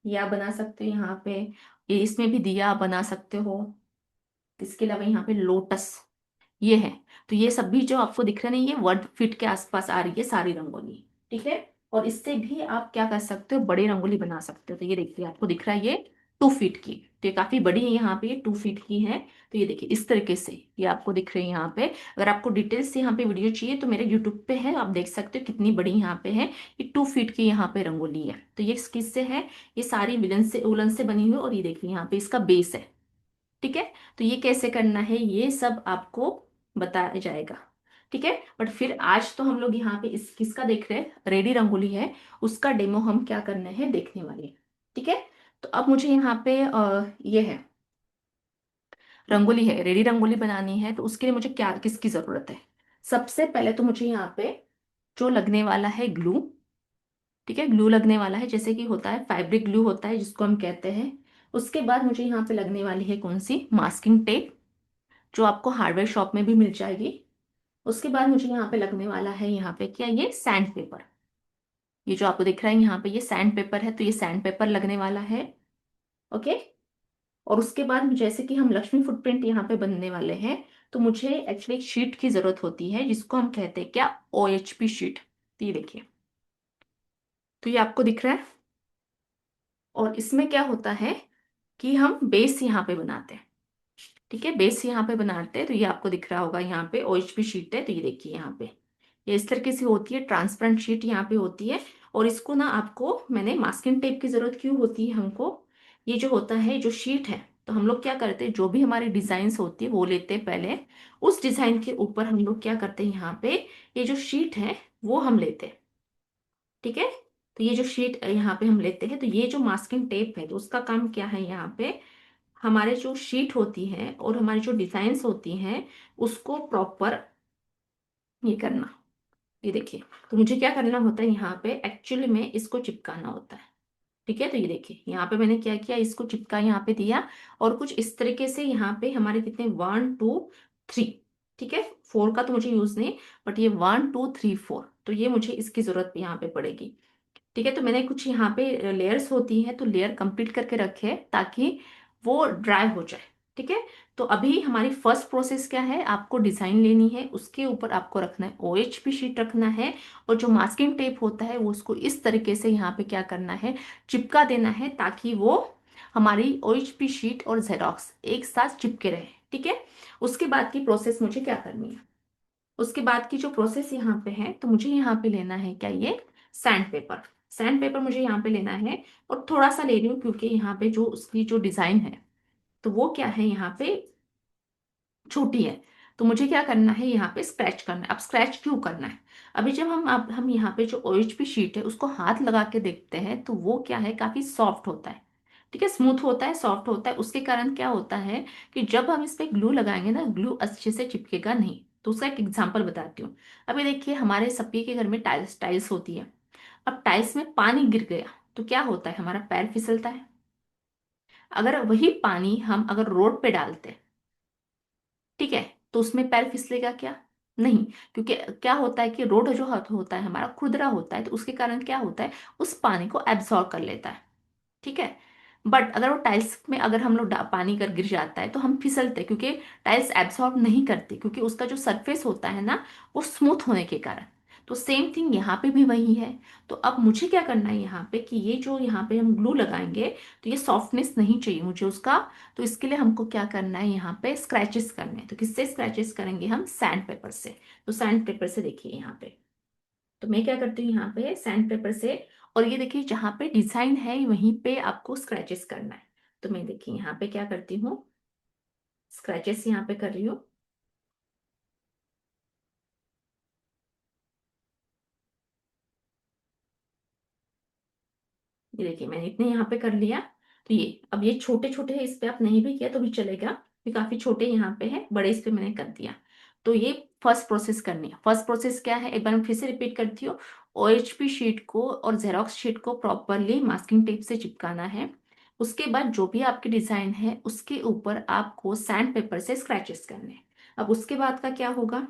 ये आप बना सकते हो यहाँ पे। ये इसमें भी दिया आप बना सकते हो। इसके अलावा यहाँ पे लोटस, ये है। तो ये सब भी जो आपको दिख रहा है ना, ये 1 फीट के आसपास आ रही है सारी रंगोली, ठीक है। और इससे भी आप क्या कर सकते हो, बड़ी रंगोली बना सकते हो। तो ये देखिए आपको दिख रहा है ये 2 फीट की, तो ये काफी बड़ी है, यहाँ पे ये 2 फीट की है। तो ये देखिए इस तरीके से ये आपको दिख रही है यहाँ पे। अगर आपको डिटेल्स से यहाँ पे वीडियो चाहिए तो मेरे यूट्यूब पे है, आप देख सकते हो कितनी बड़ी यहाँ पे है। ये 2 फीट की यहाँ पे रंगोली है। तो ये किससे है, ये सारी विलन से उलन से बनी हुई है। और ये देखिए यहाँ पे इसका बेस है, ठीक है। तो ये कैसे करना है ये सब आपको बताया जाएगा, ठीक है। बट फिर आज तो हम लोग यहाँ पे इस किसका देख रहे हैं, रेडी रंगोली है, उसका डेमो हम क्या करने हैं देखने वाले हैं, ठीक है। तो अब मुझे यहाँ पे ये है रंगोली है, रेडी रंगोली बनानी है, तो उसके लिए मुझे क्या किसकी जरूरत है। सबसे पहले तो मुझे यहाँ पे जो लगने वाला है ग्लू, ठीक है, ग्लू लगने वाला है, जैसे कि होता है फैब्रिक ग्लू होता है जिसको हम कहते हैं। उसके बाद मुझे यहाँ पे लगने वाली है कौन सी, मास्किंग टेप, जो आपको हार्डवेयर शॉप में भी मिल जाएगी। उसके बाद मुझे यहाँ पे लगने वाला है यहाँ पे क्या, ये सैंड पेपर, ये जो आपको दिख रहा है यहाँ पे ये सैंड पेपर है, तो ये सैंड पेपर लगने वाला है, ओके। और उसके बाद जैसे कि हम लक्ष्मी फुटप्रिंट यहाँ पे बनने वाले हैं, तो मुझे एक्चुअली एक शीट की जरूरत होती है जिसको हम कहते हैं क्या, OHP शीट। तो ये देखिए, तो ये आपको दिख रहा है। और इसमें क्या होता है कि हम बेस यहाँ पे बनाते हैं, ठीक है, बेस यहाँ पे बनाते हैं। तो ये आपको दिख रहा होगा यहाँ पे OHP शीट है। तो ये देखिए यहाँ पे ये इस तरीके से होती है, ट्रांसपेरेंट शीट यहाँ पे होती है। और इसको ना आपको मैंने मास्किंग टेप की जरूरत क्यों होती है हमको, ये जो होता है जो शीट है, तो हम लोग क्या करते हैं, जो भी हमारी डिजाइन्स होती है वो लेते हैं पहले, उस डिजाइन के ऊपर हम लोग क्या करते हैं यहाँ पे, ये जो शीट है वो हम लेते हैं, ठीक है। तो ये जो शीट यहाँ पे हम लेते हैं, तो ये जो मास्किंग टेप है तो उसका काम क्या है, यहाँ पे हमारे जो शीट होती है और हमारी जो डिजाइन्स होती हैं उसको प्रॉपर ये करना। ये देखिए, तो मुझे क्या करना होता है यहाँ पे, एक्चुअली में इसको चिपकाना होता है, ठीक है। तो ये देखिए यहाँ पे मैंने क्या किया, इसको चिपका यहाँ पे दिया। और कुछ इस तरीके से यहाँ पे हमारे कितने 1 2 3, ठीक है, 4 का तो मुझे यूज नहीं, बट ये 1 2 3 4, तो ये मुझे इसकी जरूरत यहाँ पे पड़ेगी, ठीक है। तो मैंने कुछ यहाँ पे लेयर्स होती हैं तो लेयर कंप्लीट करके रखे ताकि वो ड्राई हो जाए, ठीक है। तो अभी हमारी फर्स्ट प्रोसेस क्या है, आपको डिजाइन लेनी है, उसके ऊपर आपको रखना है OHP शीट रखना है। और जो मास्किंग टेप होता है वो उसको इस तरीके से यहाँ पे क्या करना है, चिपका देना है, ताकि वो हमारी OHP शीट और जेरोक्स एक साथ चिपके रहे, ठीक है। उसके बाद की प्रोसेस मुझे क्या करनी है, उसके बाद की जो प्रोसेस यहाँ पे है, तो मुझे यहाँ पे लेना है क्या, ये सैंड पेपर। सैंड पेपर मुझे यहाँ पे लेना है, और थोड़ा सा ले रही हूँ क्योंकि यहाँ पे जो उसकी जो डिजाइन है तो वो क्या है यहाँ पे छोटी है। तो मुझे क्या करना है, यहाँ पे स्क्रैच करना है। अब स्क्रैच क्यों करना है, अभी जब हम यहाँ पे जो OHP शीट है उसको हाथ लगा के देखते हैं तो वो क्या है, काफी सॉफ्ट होता है, ठीक है, स्मूथ होता है, सॉफ्ट होता है। उसके कारण क्या होता है कि जब हम इस पे ग्लू लगाएंगे ना, ग्लू अच्छे से चिपकेगा नहीं। तो उसका एक एग्जाम्पल बताती हूँ। अभी देखिए हमारे सभी के घर में टाइल्स टाइल्स होती है। अब टाइल्स में पानी गिर गया तो क्या होता है, हमारा पैर फिसलता है। अगर वही पानी हम अगर रोड पे डालते हैं, ठीक है, तो उसमें पैर फिसलेगा क्या, नहीं। क्योंकि क्या होता है कि रोड जो होता है हमारा खुरदरा होता है, तो उसके कारण क्या होता है, उस पानी को एब्जॉर्ब कर लेता है, ठीक है। बट अगर वो टाइल्स में अगर हम लोग पानी अगर गिर जाता है तो हम फिसलते हैं, क्योंकि टाइल्स एब्सॉर्ब नहीं करती, क्योंकि उसका जो सरफेस होता है ना वो स्मूथ होने के कारण। तो सेम थिंग यहाँ पे भी वही है। तो अब मुझे क्या करना है यहाँ पे कि ये जो यहाँ पे हम ग्लू लगाएंगे, तो ये सॉफ्टनेस नहीं चाहिए मुझे उसका। तो इसके लिए हमको क्या करना है, यहाँ पे स्क्रैचेस करने हैं। तो किससे स्क्रैचेस करेंगे हम, सैंड पेपर से। तो सैंड पेपर से देखिए यहाँ पे, तो मैं क्या करती हूँ यहाँ पे सैंड पेपर से, और ये देखिए जहाँ पे डिजाइन है वहीं पे आपको स्क्रैचेस करना है। तो मैं देखिए यहाँ पे क्या करती हूँ, स्क्रैचेस यहाँ पे कर रही हूँ। ये देखिए मैंने इतने यहाँ पे कर लिया। तो ये अब ये छोटे छोटे है, इस पे आप नहीं भी किया तो भी चलेगा, ये काफी छोटे यहाँ पे है, बड़े इस पे मैंने कर दिया। तो ये फर्स्ट प्रोसेस करनी है। फर्स्ट प्रोसेस क्या है, एक बार मैं फिर से रिपीट करती हूँ। OHP शीट को और जेरोक्स शीट को प्रॉपरली मास्किंग टेप से चिपकाना है। उसके बाद जो भी आपकी डिजाइन है उसके ऊपर आपको सैंड पेपर से स्क्रैचेस करने हैं। अब उसके बाद का क्या होगा,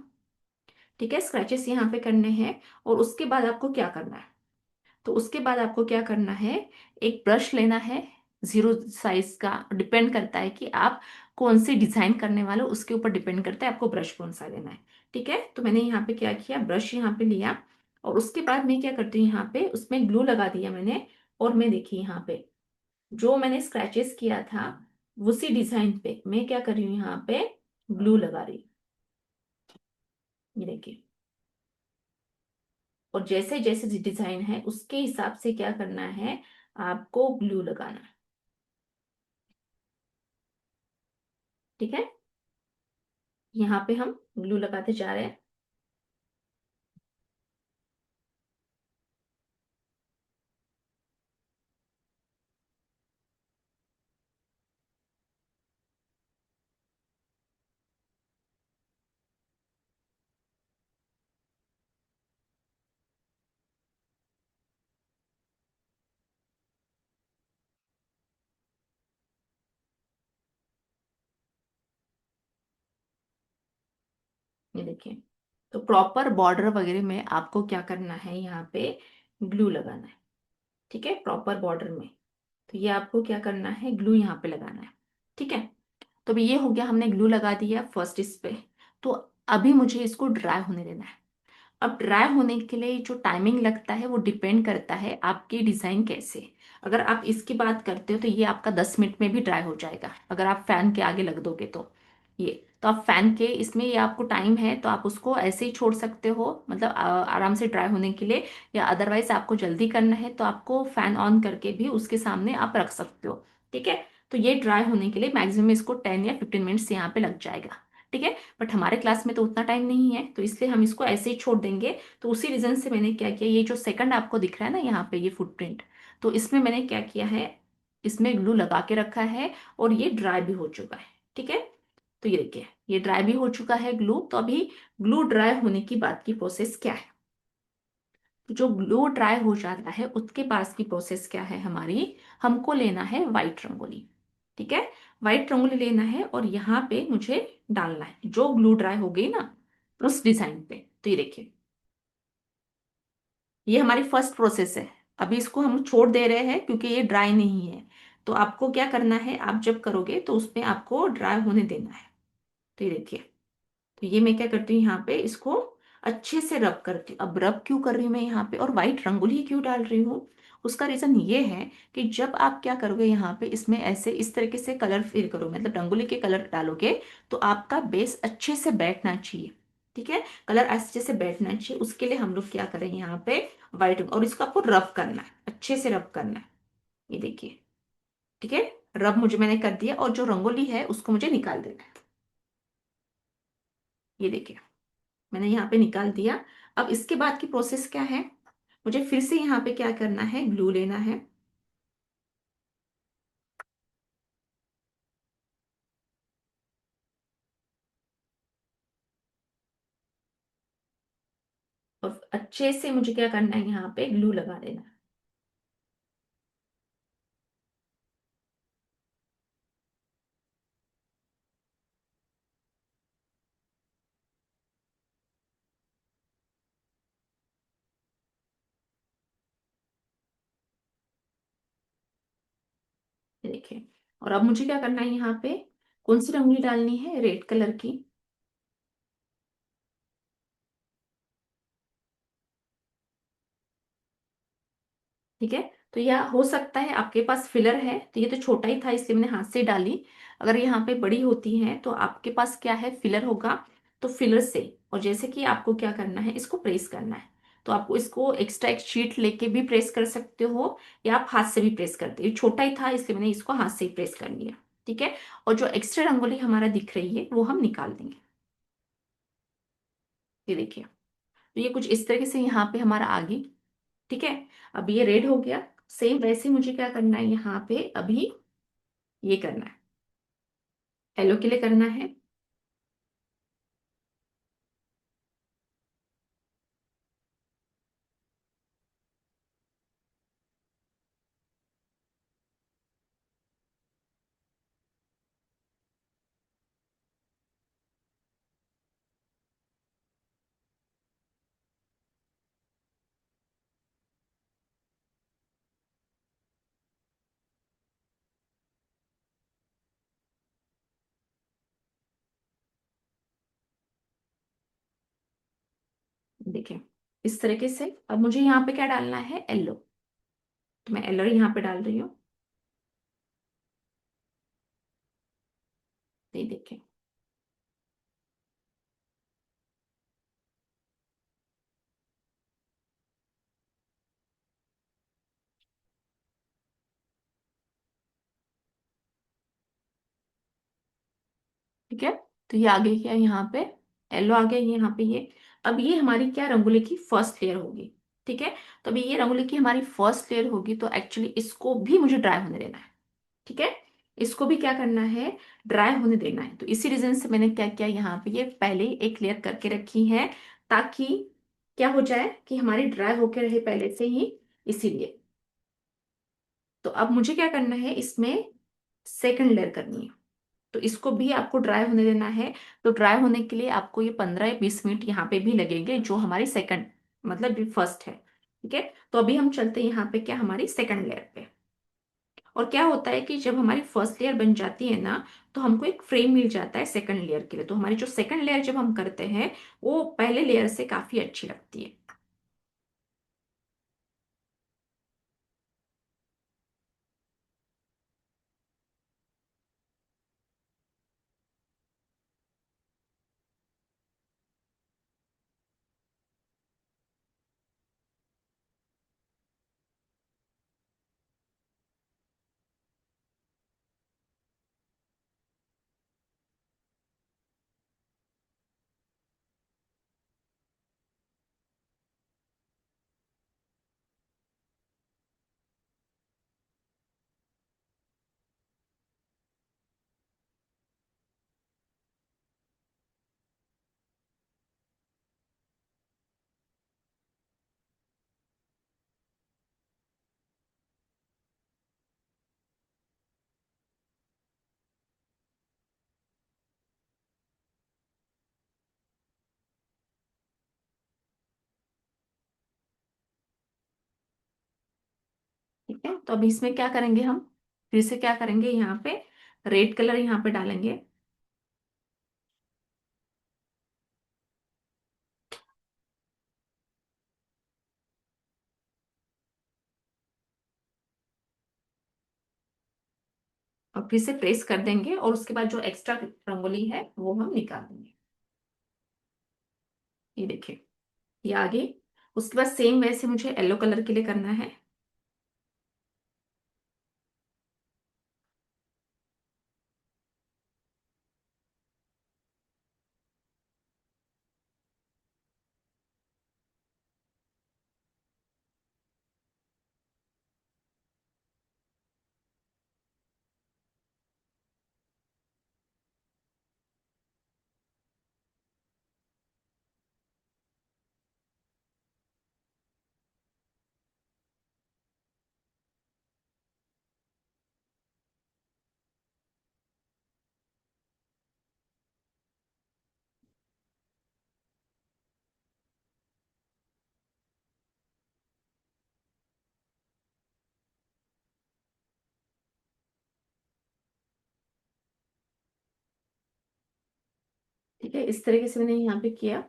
ठीक है, स्क्रैचेस यहाँ पे करने हैं। और उसके बाद आपको क्या करना है, तो उसके बाद आपको क्या करना है, एक ब्रश लेना है, जीरो साइज का। डिपेंड करता है कि आप कौन सी डिजाइन करने वाले हो, उसके ऊपर डिपेंड करता है आपको ब्रश कौन सा लेना है। ठीक है, तो मैंने यहाँ पे क्या किया, ब्रश यहाँ पे लिया। और उसके बाद मैं क्या करती हूँ, यहाँ पे उसमें ग्लू लगा दिया मैंने। और मैं देखिए यहाँ पे जो मैंने स्क्रैचेस किया था उसी डिजाइन पे मैं क्या कर रही हूँ, यहाँ पे ग्लू लगा रही हूँ। ये देखिए, और जैसे जैसे डिजाइन है उसके हिसाब से क्या करना है, आपको ग्लू लगाना है। ठीक है, यहाँ पे हम ग्लू लगाते जा रहे हैं। ये देखिए, तो प्रॉपर बॉर्डर वगैरह में आपको क्या करना है, यहाँ पे ग्लू लगाना है। ठीक है, प्रॉपर बॉर्डर में। तो ये आपको क्या करना है, ग्लू यहाँ पे लगाना है। ठीक है, तो अभी ये हो गया, हमने ग्लू लगा दिया फर्स्ट इस पे। तो अभी मुझे इसको ड्राई होने देना है। अब ड्राई होने के लिए जो टाइमिंग लगता है वो डिपेंड करता है आपकी डिजाइन कैसे। अगर आप इसकी बात करते हो तो ये आपका 10 मिनट में भी ड्राई हो जाएगा, अगर आप फैन के आगे लग दोगे तो। ये तो आप फैन के इसमें ये आपको टाइम है तो आप उसको ऐसे ही छोड़ सकते हो, मतलब आराम से ड्राई होने के लिए। या अदरवाइज आपको जल्दी करना है तो आपको फैन ऑन करके भी उसके सामने आप रख सकते हो। ठीक है, तो ये ड्राई होने के लिए मैक्सिमम इसको 10 या 15 मिनट्स यहाँ पे लग जाएगा। ठीक है, बट हमारे क्लास में तो उतना टाइम नहीं है तो इसलिए हम इसको ऐसे ही छोड़ देंगे। तो उसी रीजन से मैंने क्या किया, ये जो सेकंड आपको दिख रहा है ना यहाँ पे ये फुटप्रिंट, तो इसमें मैंने क्या किया है, इसमें ग्लू लगा के रखा है। और ये ड्राई भी हो चुका है। ठीक है, तो ये देखिए ये ड्राई भी हो चुका है ग्लू। तो अभी ग्लू ड्राई होने की बाद की प्रोसेस क्या है, तो जो ग्लू ड्राई हो जाता है उसके पास की प्रोसेस क्या है हमारी, हमको लेना है वाइट रंगोली। ठीक है, वाइट रंगोली लेना है और यहाँ पे मुझे डालना है जो ग्लू ड्राई हो गई ना उस डिजाइन पे। तो ये देखिए, ये हमारी फर्स्ट प्रोसेस है। अभी इसको हम छोड़ दे रहे हैं क्योंकि ये ड्राई नहीं है। तो आपको क्या करना है, आप जब करोगे तो उसमें आपको ड्राई होने देना है। तो ये देखिए, तो ये मैं क्या करती हूँ, यहाँ पे इसको अच्छे से रब करती हूँ। अब रब क्यों कर रही हूँ मैं यहाँ पे, और व्हाइट रंगोली क्यों डाल रही हूँ, उसका रीजन ये है कि जब आप क्या करोगे यहाँ पे इसमें ऐसे इस तरीके से कलर फिल करो, मतलब रंगोली के कलर डालोगे, तो आपका बेस अच्छे से बैठना चाहिए। ठीक है, कलर अच्छे से बैठना चाहिए, उसके लिए हम लोग क्या करेंगे यहाँ पे व्हाइट, और इसको आपको रब करना है, अच्छे से रब करना है। ये देखिए, ठीक है, रब मुझे मैंने कर दिया और जो रंगोली है उसको मुझे निकाल देना है। ये देखिए, मैंने यहाँ पे निकाल दिया। अब इसके बाद की प्रोसेस क्या है, मुझे फिर से यहाँ पे क्या करना है, ग्लू लेना है। और अच्छे से मुझे क्या करना है, यहाँ पे ग्लू लगा देना है। ये देखिए, और अब मुझे क्या करना है, यहाँ पे कौन सी रंगोली डालनी है, रेड कलर की। ठीक है। तो यह हो सकता है आपके पास फिलर है, तो ये तो छोटा ही था इसलिए मैंने हाथ से डाली। अगर यहाँ पे बड़ी होती है तो आपके पास क्या है, फिलर होगा। तो फिलर से, और जैसे कि आपको क्या करना है, इसको प्रेस करना है। तो आपको इसको एक्स्ट्रा एक शीट लेके भी प्रेस कर सकते हो, या आप हाथ से भी प्रेस करते हो। ये छोटा ही था इसलिए मैंने इसको हाथ से ही प्रेस कर लिया। ठीक है। और जो एक्स्ट्रा रंगोली हमारा दिख रही है वो हम निकाल देंगे। ये देखिए, तो ये कुछ इस तरीके से यहाँ पे हमारा आ गई। ठीक है। अब ये रेड हो गया। सेम वैसे मुझे क्या करना है यहाँ पे अभी, ये करना है, येलो के लिए करना है। देखिए, इस तरीके से अब मुझे यहाँ पे क्या डालना है, येलो। तो मैं येलो यहाँ पे डाल रही हूँ। ये देखिए। ठीक है। तो ये आगे क्या है यहाँ पे, येलो आ गया, ये यहाँ पे ये। अब ये हमारी क्या, रंगोली की फर्स्ट लेयर होगी। ठीक है। तो अभी ये रंगोली की हमारी फर्स्ट लेयर होगी, तो एक्चुअली इसको भी मुझे ड्राई होने देना है। ठीक है। इसको भी क्या करना है, ड्राई होने देना है। तो इसी रीजन से मैंने क्या किया, यहाँ पे ये पहले ही एक लेयर करके रखी है, ताकि क्या हो जाए कि हमारी ड्राई होके रहे पहले से ही, इसीलिए। तो अब मुझे क्या करना है, इसमें सेकंड लेयर करनी है। तो इसको भी आपको ड्राई होने देना है। तो ड्राई होने के लिए आपको ये 15 या 20 मिनट यहाँ पे भी लगेंगे, जो हमारी सेकंड, मतलब फर्स्ट है। ठीक है। तो अभी हम चलते हैं यहाँ पे क्या, हमारी सेकंड लेयर पे। और क्या होता है कि जब हमारी फर्स्ट लेयर बन जाती है ना, तो हमको एक फ्रेम मिल जाता है सेकंड लेयर के लिए। तो हमारी जो सेकंड लेयर जब हम करते हैं, वो पहले लेयर से काफी अच्छी लगती है। ठीक है। तो अभी इसमें क्या करेंगे हम, फिर से क्या करेंगे, यहाँ पे रेड कलर यहाँ पे डालेंगे। और फिर से प्रेस कर देंगे, और उसके बाद जो एक्स्ट्रा रंगोली है वो हम निकाल देंगे। ये देखिए, ये आगे। उसके बाद सेम वैसे मुझे येलो कलर के लिए करना है। ठीक है, इस तरीके से मैंने यहाँ पे किया।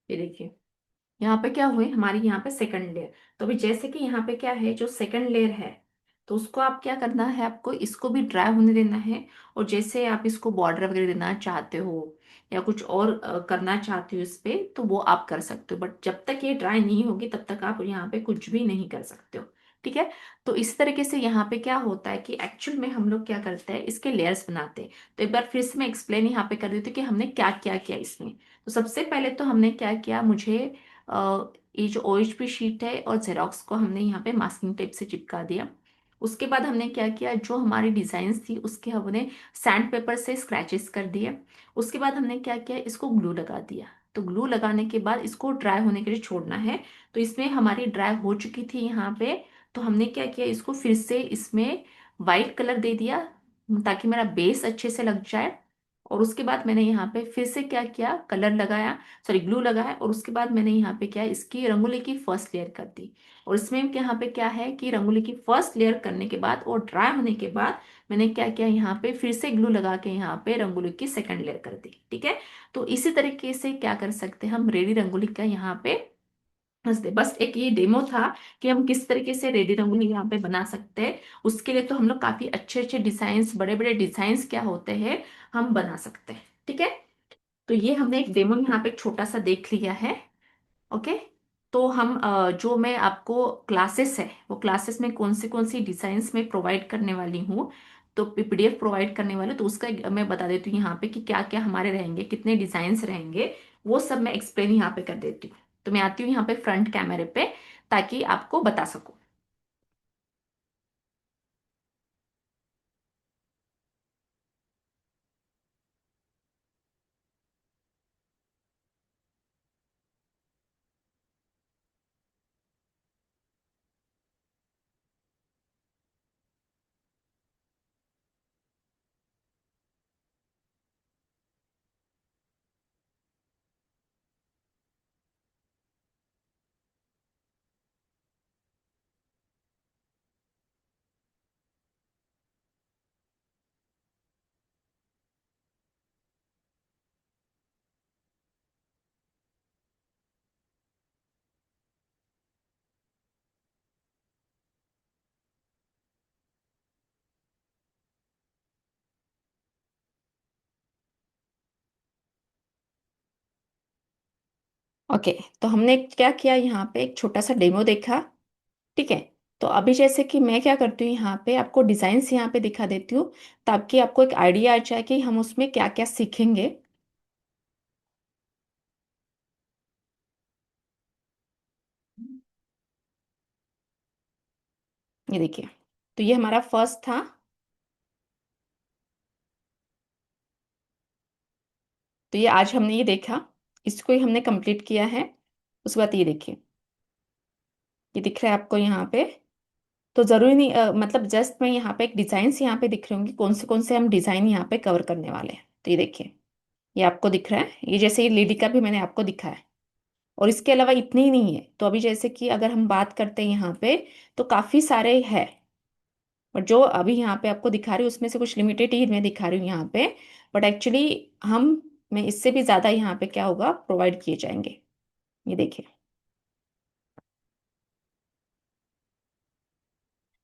ये देखिए, यहाँ पे क्या हुए हमारी, यहाँ पे सेकंड लेयर। तो अभी जैसे कि यहाँ पे क्या है, जो सेकंड लेयर है, तो उसको आप क्या करना है, आपको इसको भी ड्राई होने देना है। और जैसे आप इसको बॉर्डर वगैरह देना चाहते हो या कुछ और करना चाहते हो इस पे, तो वो आप कर सकते हो, बट जब तक ये ड्राई नहीं होगी तब तक आप यहाँ पे कुछ भी नहीं कर सकते हो। ठीक है। तो इस तरीके से यहाँ पे क्या होता है कि एक्चुअल में हम लोग क्या करते हैं, इसके लेयर्स बनाते हैं। तो एक बार फिर से मैं एक्सप्लेन यहाँ पे कर देती हूँ कि हमने क्या क्या किया इसमें। तो सबसे पहले तो हमने क्या किया, मुझे ये जो OHP शीट है और जेरोक्स को हमने यहाँ पे मास्किंग टेप से चिपका दिया। उसके बाद हमने क्या किया, जो हमारी डिजाइन थी उसके हमने सैंड पेपर से स्क्रैचेस कर दिए। उसके बाद हमने क्या किया, इसको ग्लू लगा दिया। तो ग्लू लगाने के बाद इसको ड्राई होने के लिए छोड़ना है। तो इसमें हमारी ड्राई हो चुकी थी यहाँ पे। तो हमने क्या किया, इसको फिर से इसमें वाइट कलर दे दिया ताकि मेरा बेस अच्छे से लग जाए। और उसके बाद मैंने यहाँ पे फिर से क्या किया, कलर लगाया, सॉरी ग्लू लगाया। और उसके बाद मैंने यहाँ पे क्या, इसकी रंगोली की फर्स्ट लेयर कर दी। और इसमें यहाँ पे क्या है कि रंगोली की फर्स्ट लेयर करने के बाद और ड्राई होने के बाद मैंने क्या किया, यहाँ पे फिर से ग्लू लगा के यहाँ पे रंगोली की सेकंड लेयर कर दी। ठीक है। तो इसी तरीके से क्या कर सकते हैं, हम रेडी रंगोली का यहाँ पे बस एक ये डेमो था कि हम किस तरीके से रेडी रंगोली यहाँ पे बना सकते हैं। उसके लिए तो हम लोग काफी अच्छे अच्छे डिजाइन, बड़े बड़े डिजाइन क्या होते हैं, हम बना सकते हैं। ठीक है। तो ये हमने एक डेमो यहाँ पे छोटा सा देख लिया है। ओके। तो हम जो मैं आपको क्लासेस है, वो क्लासेस में कौन सी डिजाइन्स में प्रोवाइड करने वाली हूँ, तो PDF प्रोवाइड करने वाले, तो उसका मैं बता देती हूँ यहाँ पे कि क्या क्या हमारे रहेंगे, कितने डिजाइन्स रहेंगे, वो सब मैं एक्सप्लेन यहाँ पे कर देती हूँ। तो मैं आती हूँ यहाँ पे फ्रंट कैमरे पे ताकि आपको बता सकूँ। ओके। तो हमने क्या किया, यहाँ पे एक छोटा सा डेमो देखा। ठीक है। तो अभी जैसे कि मैं क्या करती हूँ, यहाँ पे आपको डिजाइन्स यहाँ पे दिखा देती हूँ ताकि आपको एक आइडिया आ जाए कि हम उसमें क्या क्या सीखेंगे। ये देखिए, तो ये हमारा फर्स्ट था। तो ये आज हमने ये देखा, इसको ही हमने कंप्लीट किया है। उसके बाद ये देखिए, ये दिख रहा है आपको यहाँ पे। तो जरूरी नहीं मतलब जस्ट मैं यहाँ पे एक डिजाइन यहाँ पे दिख रही होंगी, कौन से हम डिजाइन यहाँ पे कवर करने वाले हैं। तो ये देखिए, ये आपको दिख रहा है, ये जैसे ये लेडी का भी मैंने आपको दिखा है। और इसके अलावा इतने ही नहीं है। तो अभी जैसे कि अगर हम बात करते हैं यहाँ पे, तो काफी सारे हैं। और जो अभी यहाँ पे आपको दिखा रही हूँ उसमें से कुछ लिमिटेड ही मैं दिखा रही हूँ यहाँ पे। बट एक्चुअली हम मैं इससे भी ज्यादा यहाँ पे क्या होगा, प्रोवाइड किए जाएंगे। ये देखिए।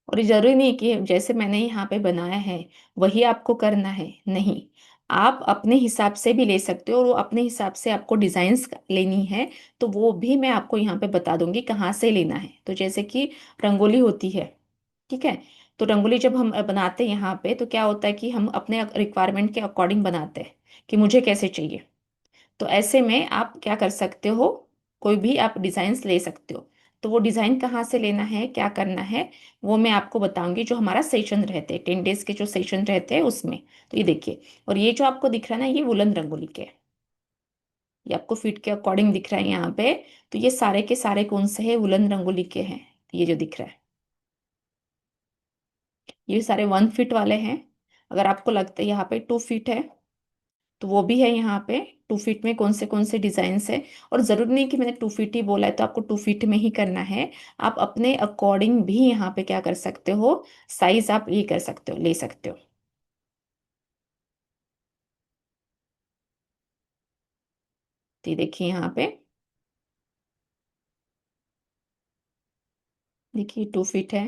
और ये जरूरी नहीं कि जैसे मैंने यहाँ पे बनाया है वही आपको करना है, नहीं। आप अपने हिसाब से भी ले सकते हो, और वो अपने हिसाब से आपको डिजाइन्स लेनी है तो वो भी मैं आपको यहाँ पे बता दूंगी कहाँ से लेना है। तो जैसे कि रंगोली होती है। ठीक है। तो रंगोली जब हम बनाते हैं यहाँ पे, तो क्या होता है कि हम अपने रिक्वायरमेंट के अकॉर्डिंग बनाते हैं कि मुझे कैसे चाहिए। तो ऐसे में आप क्या कर सकते हो, कोई भी आप डिजाइन्स ले सकते हो। तो वो डिजाइन कहाँ से लेना है, क्या करना है, वो मैं आपको बताऊंगी जो हमारा सेशन रहते हैं, 10 डेज के जो सेशन रहते हैं उसमें। तो ये देखिए, और ये जो आपको दिख रहा है ना, ये वुलन रंगोली के हैं। ये आपको फिट के अकॉर्डिंग दिख रहा है यहाँ पे। तो ये सारे के सारे कौन से है, वुलन रंगोली के हैं। ये जो दिख रहा है, ये सारे 1 फीट वाले हैं। अगर आपको लगता है यहाँ पे 2 फीट है, तो वो भी है यहाँ पे। 2 फीट में कौन से डिजाइन है। और जरूरी नहीं कि मैंने 2 फीट ही बोला है तो आपको 2 फीट में ही करना है। आप अपने अकॉर्डिंग भी यहाँ पे क्या कर सकते हो, साइज आप ये कर सकते हो, ले सकते हो। तो ये देखिए यहाँ पे, देखिए 2 फीट है।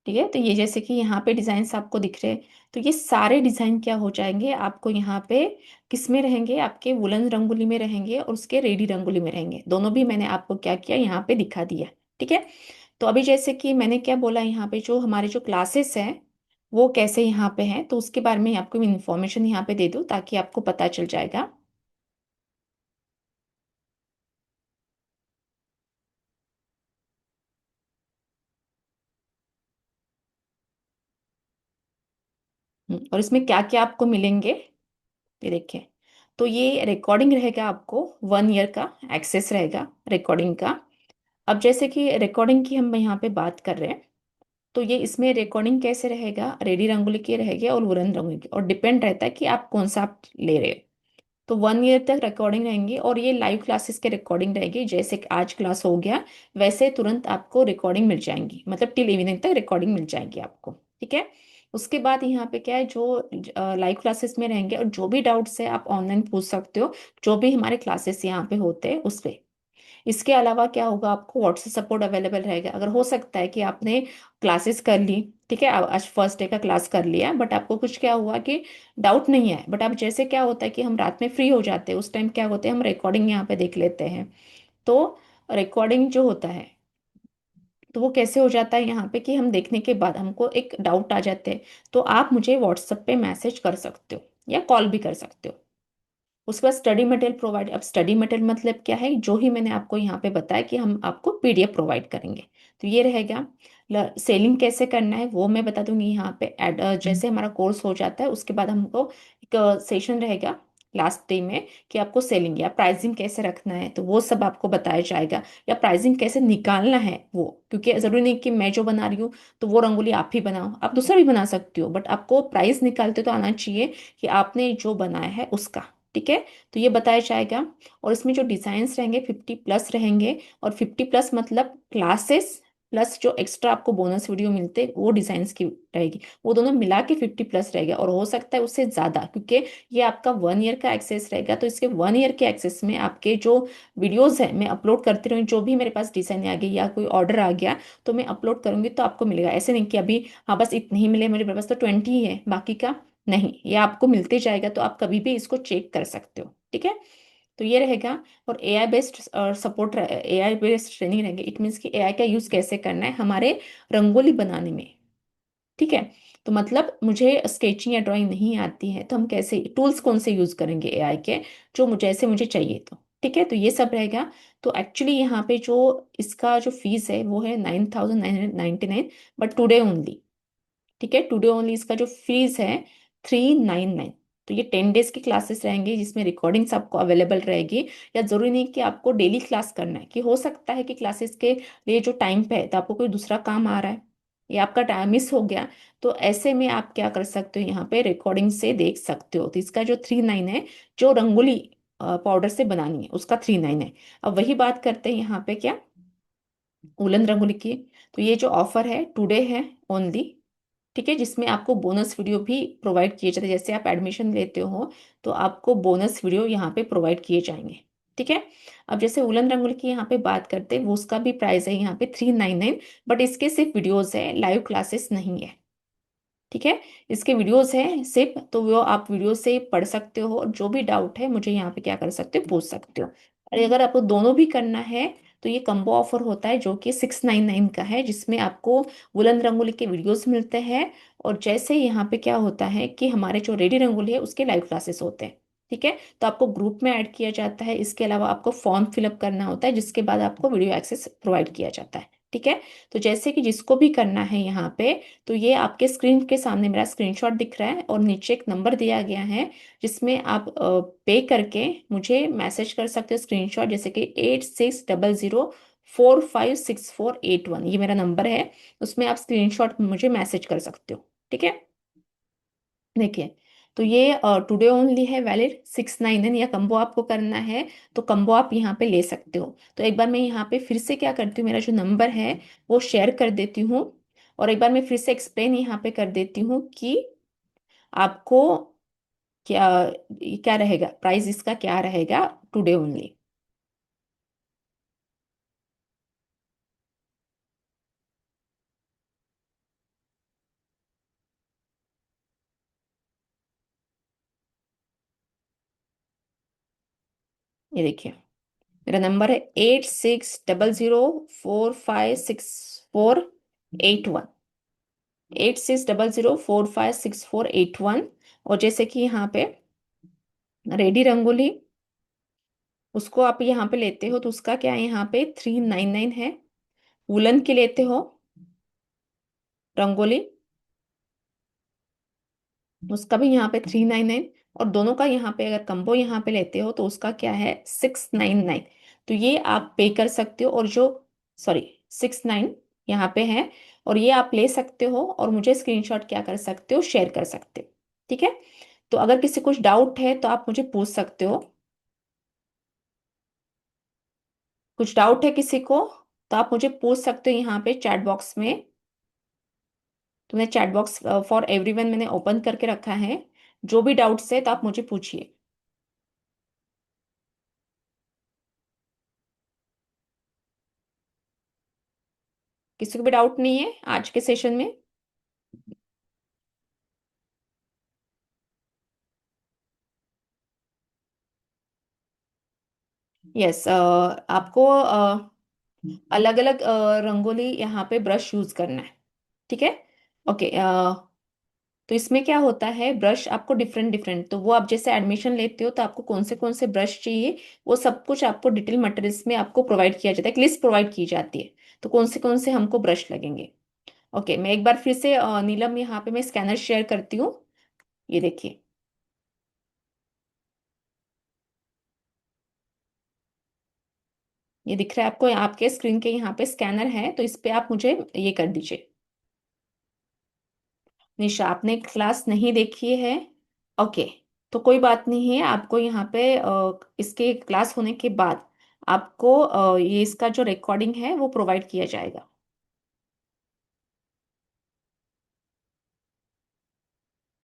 ठीक है, तो ये जैसे कि यहाँ पे डिजाइन आपको दिख रहे हैं, तो ये सारे डिजाइन क्या हो जाएंगे आपको यहाँ पे, किस में रहेंगे, आपके वुलन रंगोली में रहेंगे और उसके रेडी रंगोली में रहेंगे। दोनों भी मैंने आपको क्या किया यहाँ पे दिखा दिया। ठीक है, तो अभी जैसे कि मैंने क्या बोला, यहाँ पे जो हमारे जो क्लासेस हैं वो कैसे यहाँ पे हैं, तो उसके बारे में आपको इन्फॉर्मेशन यहाँ पे दे दूँ ताकि आपको पता चल जाएगा। और इसमें क्या क्या आपको मिलेंगे, ये देखिए। तो ये रिकॉर्डिंग रहेगा, आपको 1 ईयर का एक्सेस रहेगा रिकॉर्डिंग का। अब जैसे कि रिकॉर्डिंग की हम यहाँ पे बात कर रहे हैं, तो ये इसमें रिकॉर्डिंग कैसे रहेगा, रेडी रंगोली की रहेगी और वुलन रंगोली की, और डिपेंड रहता है कि आप कौन सा आप ले रहे हो। तो 1 ईयर तक रिकॉर्डिंग रहेंगी और ये लाइव क्लासेस के रिकॉर्डिंग रहेगी, जैसे कि आज क्लास हो गया वैसे तुरंत आपको रिकॉर्डिंग मिल जाएंगी, मतलब टिल इवनिंग तक रिकॉर्डिंग मिल जाएगी आपको। ठीक है, उसके बाद यहाँ पे क्या है, जो लाइव क्लासेस में रहेंगे और जो भी डाउट्स है आप ऑनलाइन पूछ सकते हो, जो भी हमारे क्लासेस यहाँ पे होते हैं उस पे। इसके अलावा क्या होगा, आपको व्हाट्सएप सपोर्ट अवेलेबल रहेगा। अगर हो सकता है कि आपने क्लासेस कर ली, ठीक है, आज फर्स्ट डे का क्लास कर लिया, बट आपको कुछ क्या हुआ कि डाउट नहीं है, बट अब जैसे क्या होता है कि हम रात में फ्री हो जाते हैं, उस टाइम क्या होते हैं हम रिकॉर्डिंग यहाँ पे देख लेते हैं। तो रिकॉर्डिंग जो होता है, तो वो कैसे हो जाता है यहाँ पे कि हम देखने के बाद हमको एक डाउट आ जाते हैं, तो आप मुझे व्हाट्सएप पे मैसेज कर सकते हो या कॉल भी कर सकते हो। उसके बाद स्टडी मटेरियल प्रोवाइड, अब स्टडी मटेरियल मतलब क्या है, जो ही मैंने आपको यहाँ पे बताया कि हम आपको पीडीएफ प्रोवाइड करेंगे, तो ये रहेगा। सेलिंग कैसे करना है वो मैं बता दूंगी यहाँ पे। जैसे हमारा कोर्स हो जाता है उसके बाद हमको एक सेशन रहेगा लास्ट डे में, कि आपको सेलिंग या प्राइसिंग कैसे रखना है, तो वो सब आपको बताया जाएगा, या प्राइसिंग कैसे निकालना है वो, क्योंकि जरूरी नहीं कि मैं जो बना रही हूँ तो वो रंगोली आप ही बनाओ, आप दूसरा भी बना सकती हो, बट आपको प्राइस निकालते तो आना चाहिए कि आपने जो बनाया है उसका। ठीक है, तो ये बताया जाएगा। और इसमें जो डिजाइन्स रहेंगे 50+ रहेंगे, और 50+ मतलब क्लासेस प्लस जो एक्स्ट्रा आपको बोनस वीडियो मिलते हैं वो डिजाइन्स की रहेगी, वो दोनों मिला के 50+ रहेगा, और हो सकता है उससे ज़्यादा, क्योंकि ये आपका 1 ईयर का एक्सेस रहेगा, तो इसके 1 ईयर के एक्सेस में आपके जो वीडियोस है मैं अपलोड करती रहूँगी, जो भी मेरे पास डिजाइन आ गई या कोई ऑर्डर आ गया तो मैं अपलोड करूंगी, तो आपको मिलेगा। ऐसे नहीं कि अभी हाँ बस इतने ही मिले, मेरे पास तो 20 ही है बाकी का नहीं, ये आपको मिलते जाएगा, तो आप कभी भी इसको चेक कर सकते हो। ठीक है, तो ये रहेगा। और AI based support, AI based training रहेगी, इट मीन्स कि एआई का यूज़ कैसे करना है हमारे रंगोली बनाने में। ठीक है, तो मतलब मुझे स्केचिंग या ड्राइंग नहीं आती है, तो हम कैसे टूल्स कौन से यूज़ करेंगे एआई के, जो मुझे जैसे मुझे चाहिए तो। ठीक है, तो ये सब रहेगा। तो एक्चुअली यहाँ पे जो इसका जो फीस है वो है 9,999, बट टुडे ओनली। ठीक है, टुडे ओनली इसका जो फीस है 399। तो ये 10 डेज की क्लासेस रहेंगी जिसमें रिकॉर्डिंग्स आपको अवेलेबल रहेगी, या जरूरी नहीं कि आपको डेली क्लास करना है, कि हो सकता है कि क्लासेस के लिए जो टाइम पे है तो आपको कोई दूसरा काम आ रहा है या आपका टाइम मिस हो गया, तो ऐसे में आप क्या कर सकते हो, यहाँ पे रिकॉर्डिंग से देख सकते हो। तो इसका जो 3,900 है, जो रंगोली पाउडर से बनानी है उसका 3,900 है। अब वही बात करते हैं यहाँ पे क्या, उलन रंगोली की। तो ये जो ऑफर है टुडे है ओनली। ठीक है, जिसमें आपको बोनस वीडियो भी प्रोवाइड किए जाते हैं, जैसे आप एडमिशन लेते हो तो आपको बोनस वीडियो यहाँ पे प्रोवाइड किए जाएंगे। ठीक है, अब जैसे उलन रंगोली की यहाँ पे बात करते हैं, वो उसका भी प्राइस है यहाँ पे 399, बट इसके सिर्फ वीडियोस है, लाइव क्लासेस नहीं है। ठीक है, इसके वीडियोस हैं सिर्फ, तो वो आप वीडियो से पढ़ सकते हो, और जो भी डाउट है मुझे यहाँ पे क्या कर सकते हो, पूछ सकते हो। और अगर आपको दोनों भी करना है तो ये कम्बो ऑफर होता है जो कि 699 का है, जिसमें आपको वुलन रंगोली के वीडियोस मिलते हैं, और जैसे यहाँ पे क्या होता है कि हमारे जो रेडी रंगोली है उसके लाइव क्लासेस होते हैं। ठीक है, तो आपको ग्रुप में ऐड किया जाता है, इसके अलावा आपको फॉर्म फिलअप करना होता है, जिसके बाद आपको वीडियो एक्सेस प्रोवाइड किया जाता है। ठीक है, तो जैसे कि जिसको भी करना है यहाँ पे, तो ये आपके स्क्रीन के सामने मेरा स्क्रीनशॉट दिख रहा है, और नीचे एक नंबर दिया गया है जिसमें आप पे करके मुझे मैसेज कर सकते हो स्क्रीनशॉट, जैसे कि 8600456481, ये मेरा नंबर है, उसमें आप स्क्रीनशॉट मुझे मैसेज कर सकते हो। ठीक है, देखिए, तो ये टुडे ओनली है, वैलिड 699, या कम्बो आपको करना है तो कम्बो आप यहाँ पे ले सकते हो। तो एक बार मैं यहाँ पे फिर से क्या करती हूँ, मेरा जो नंबर है वो शेयर कर देती हूँ, और एक बार मैं फिर से एक्सप्लेन यहाँ पे कर देती हूँ कि आपको क्या क्या रहेगा, प्राइस इसका क्या रहेगा टुडे ओनली। ये देखिए, मेरा नंबर है 8600456481, 8600456481। और जैसे कि यहाँ पे रेडी रंगोली, उसको आप यहाँ पे लेते हो तो उसका क्या है, यहाँ पे 399 है। वुलन की लेते हो रंगोली, उसका भी यहाँ पे 399। और दोनों का यहाँ पे अगर कंबो यहाँ पे लेते हो तो उसका क्या है, 699। तो ये आप पे कर सकते हो, और जो, सॉरी, 69 यहाँ पे है। और ये आप ले सकते हो और मुझे स्क्रीनशॉट क्या कर सकते हो, शेयर कर सकते हो। ठीक है, तो अगर किसी कुछ डाउट है तो आप मुझे पूछ सकते हो। कुछ डाउट है किसी को तो आप मुझे पूछ सकते हो यहाँ पे चैट बॉक्स में। तुमने चैट बॉक्स फॉर एवरीवन मैंने ओपन करके रखा है। जो भी डाउट्स है तो आप मुझे पूछिए। किसी को भी डाउट नहीं है आज के सेशन में? यस, आपको अलग अलग रंगोली यहाँ पे ब्रश यूज करना है। ठीक है, ओके। तो इसमें क्या होता है, ब्रश आपको डिफरेंट डिफरेंट, तो वो आप जैसे एडमिशन लेते हो तो आपको कौन से ब्रश चाहिए, वो सब कुछ आपको डिटेल मटेरियल्स में आपको प्रोवाइड किया जाता है, एक लिस्ट प्रोवाइड की जाती है। तो कौन से हमको ब्रश लगेंगे। ओके, मैं एक बार फिर से नीलम, यहाँ पे मैं स्कैनर शेयर करती हूँ। ये देखिए, ये दिख रहा है आपको, आपके स्क्रीन के यहाँ पे स्कैनर है, तो इस पे आप मुझे ये कर दीजिए। निशा, आपने क्लास नहीं देखी है? ओके, तो कोई बात नहीं है, आपको यहाँ पे इसके क्लास होने के बाद आपको ये इसका जो रिकॉर्डिंग है वो प्रोवाइड किया जाएगा।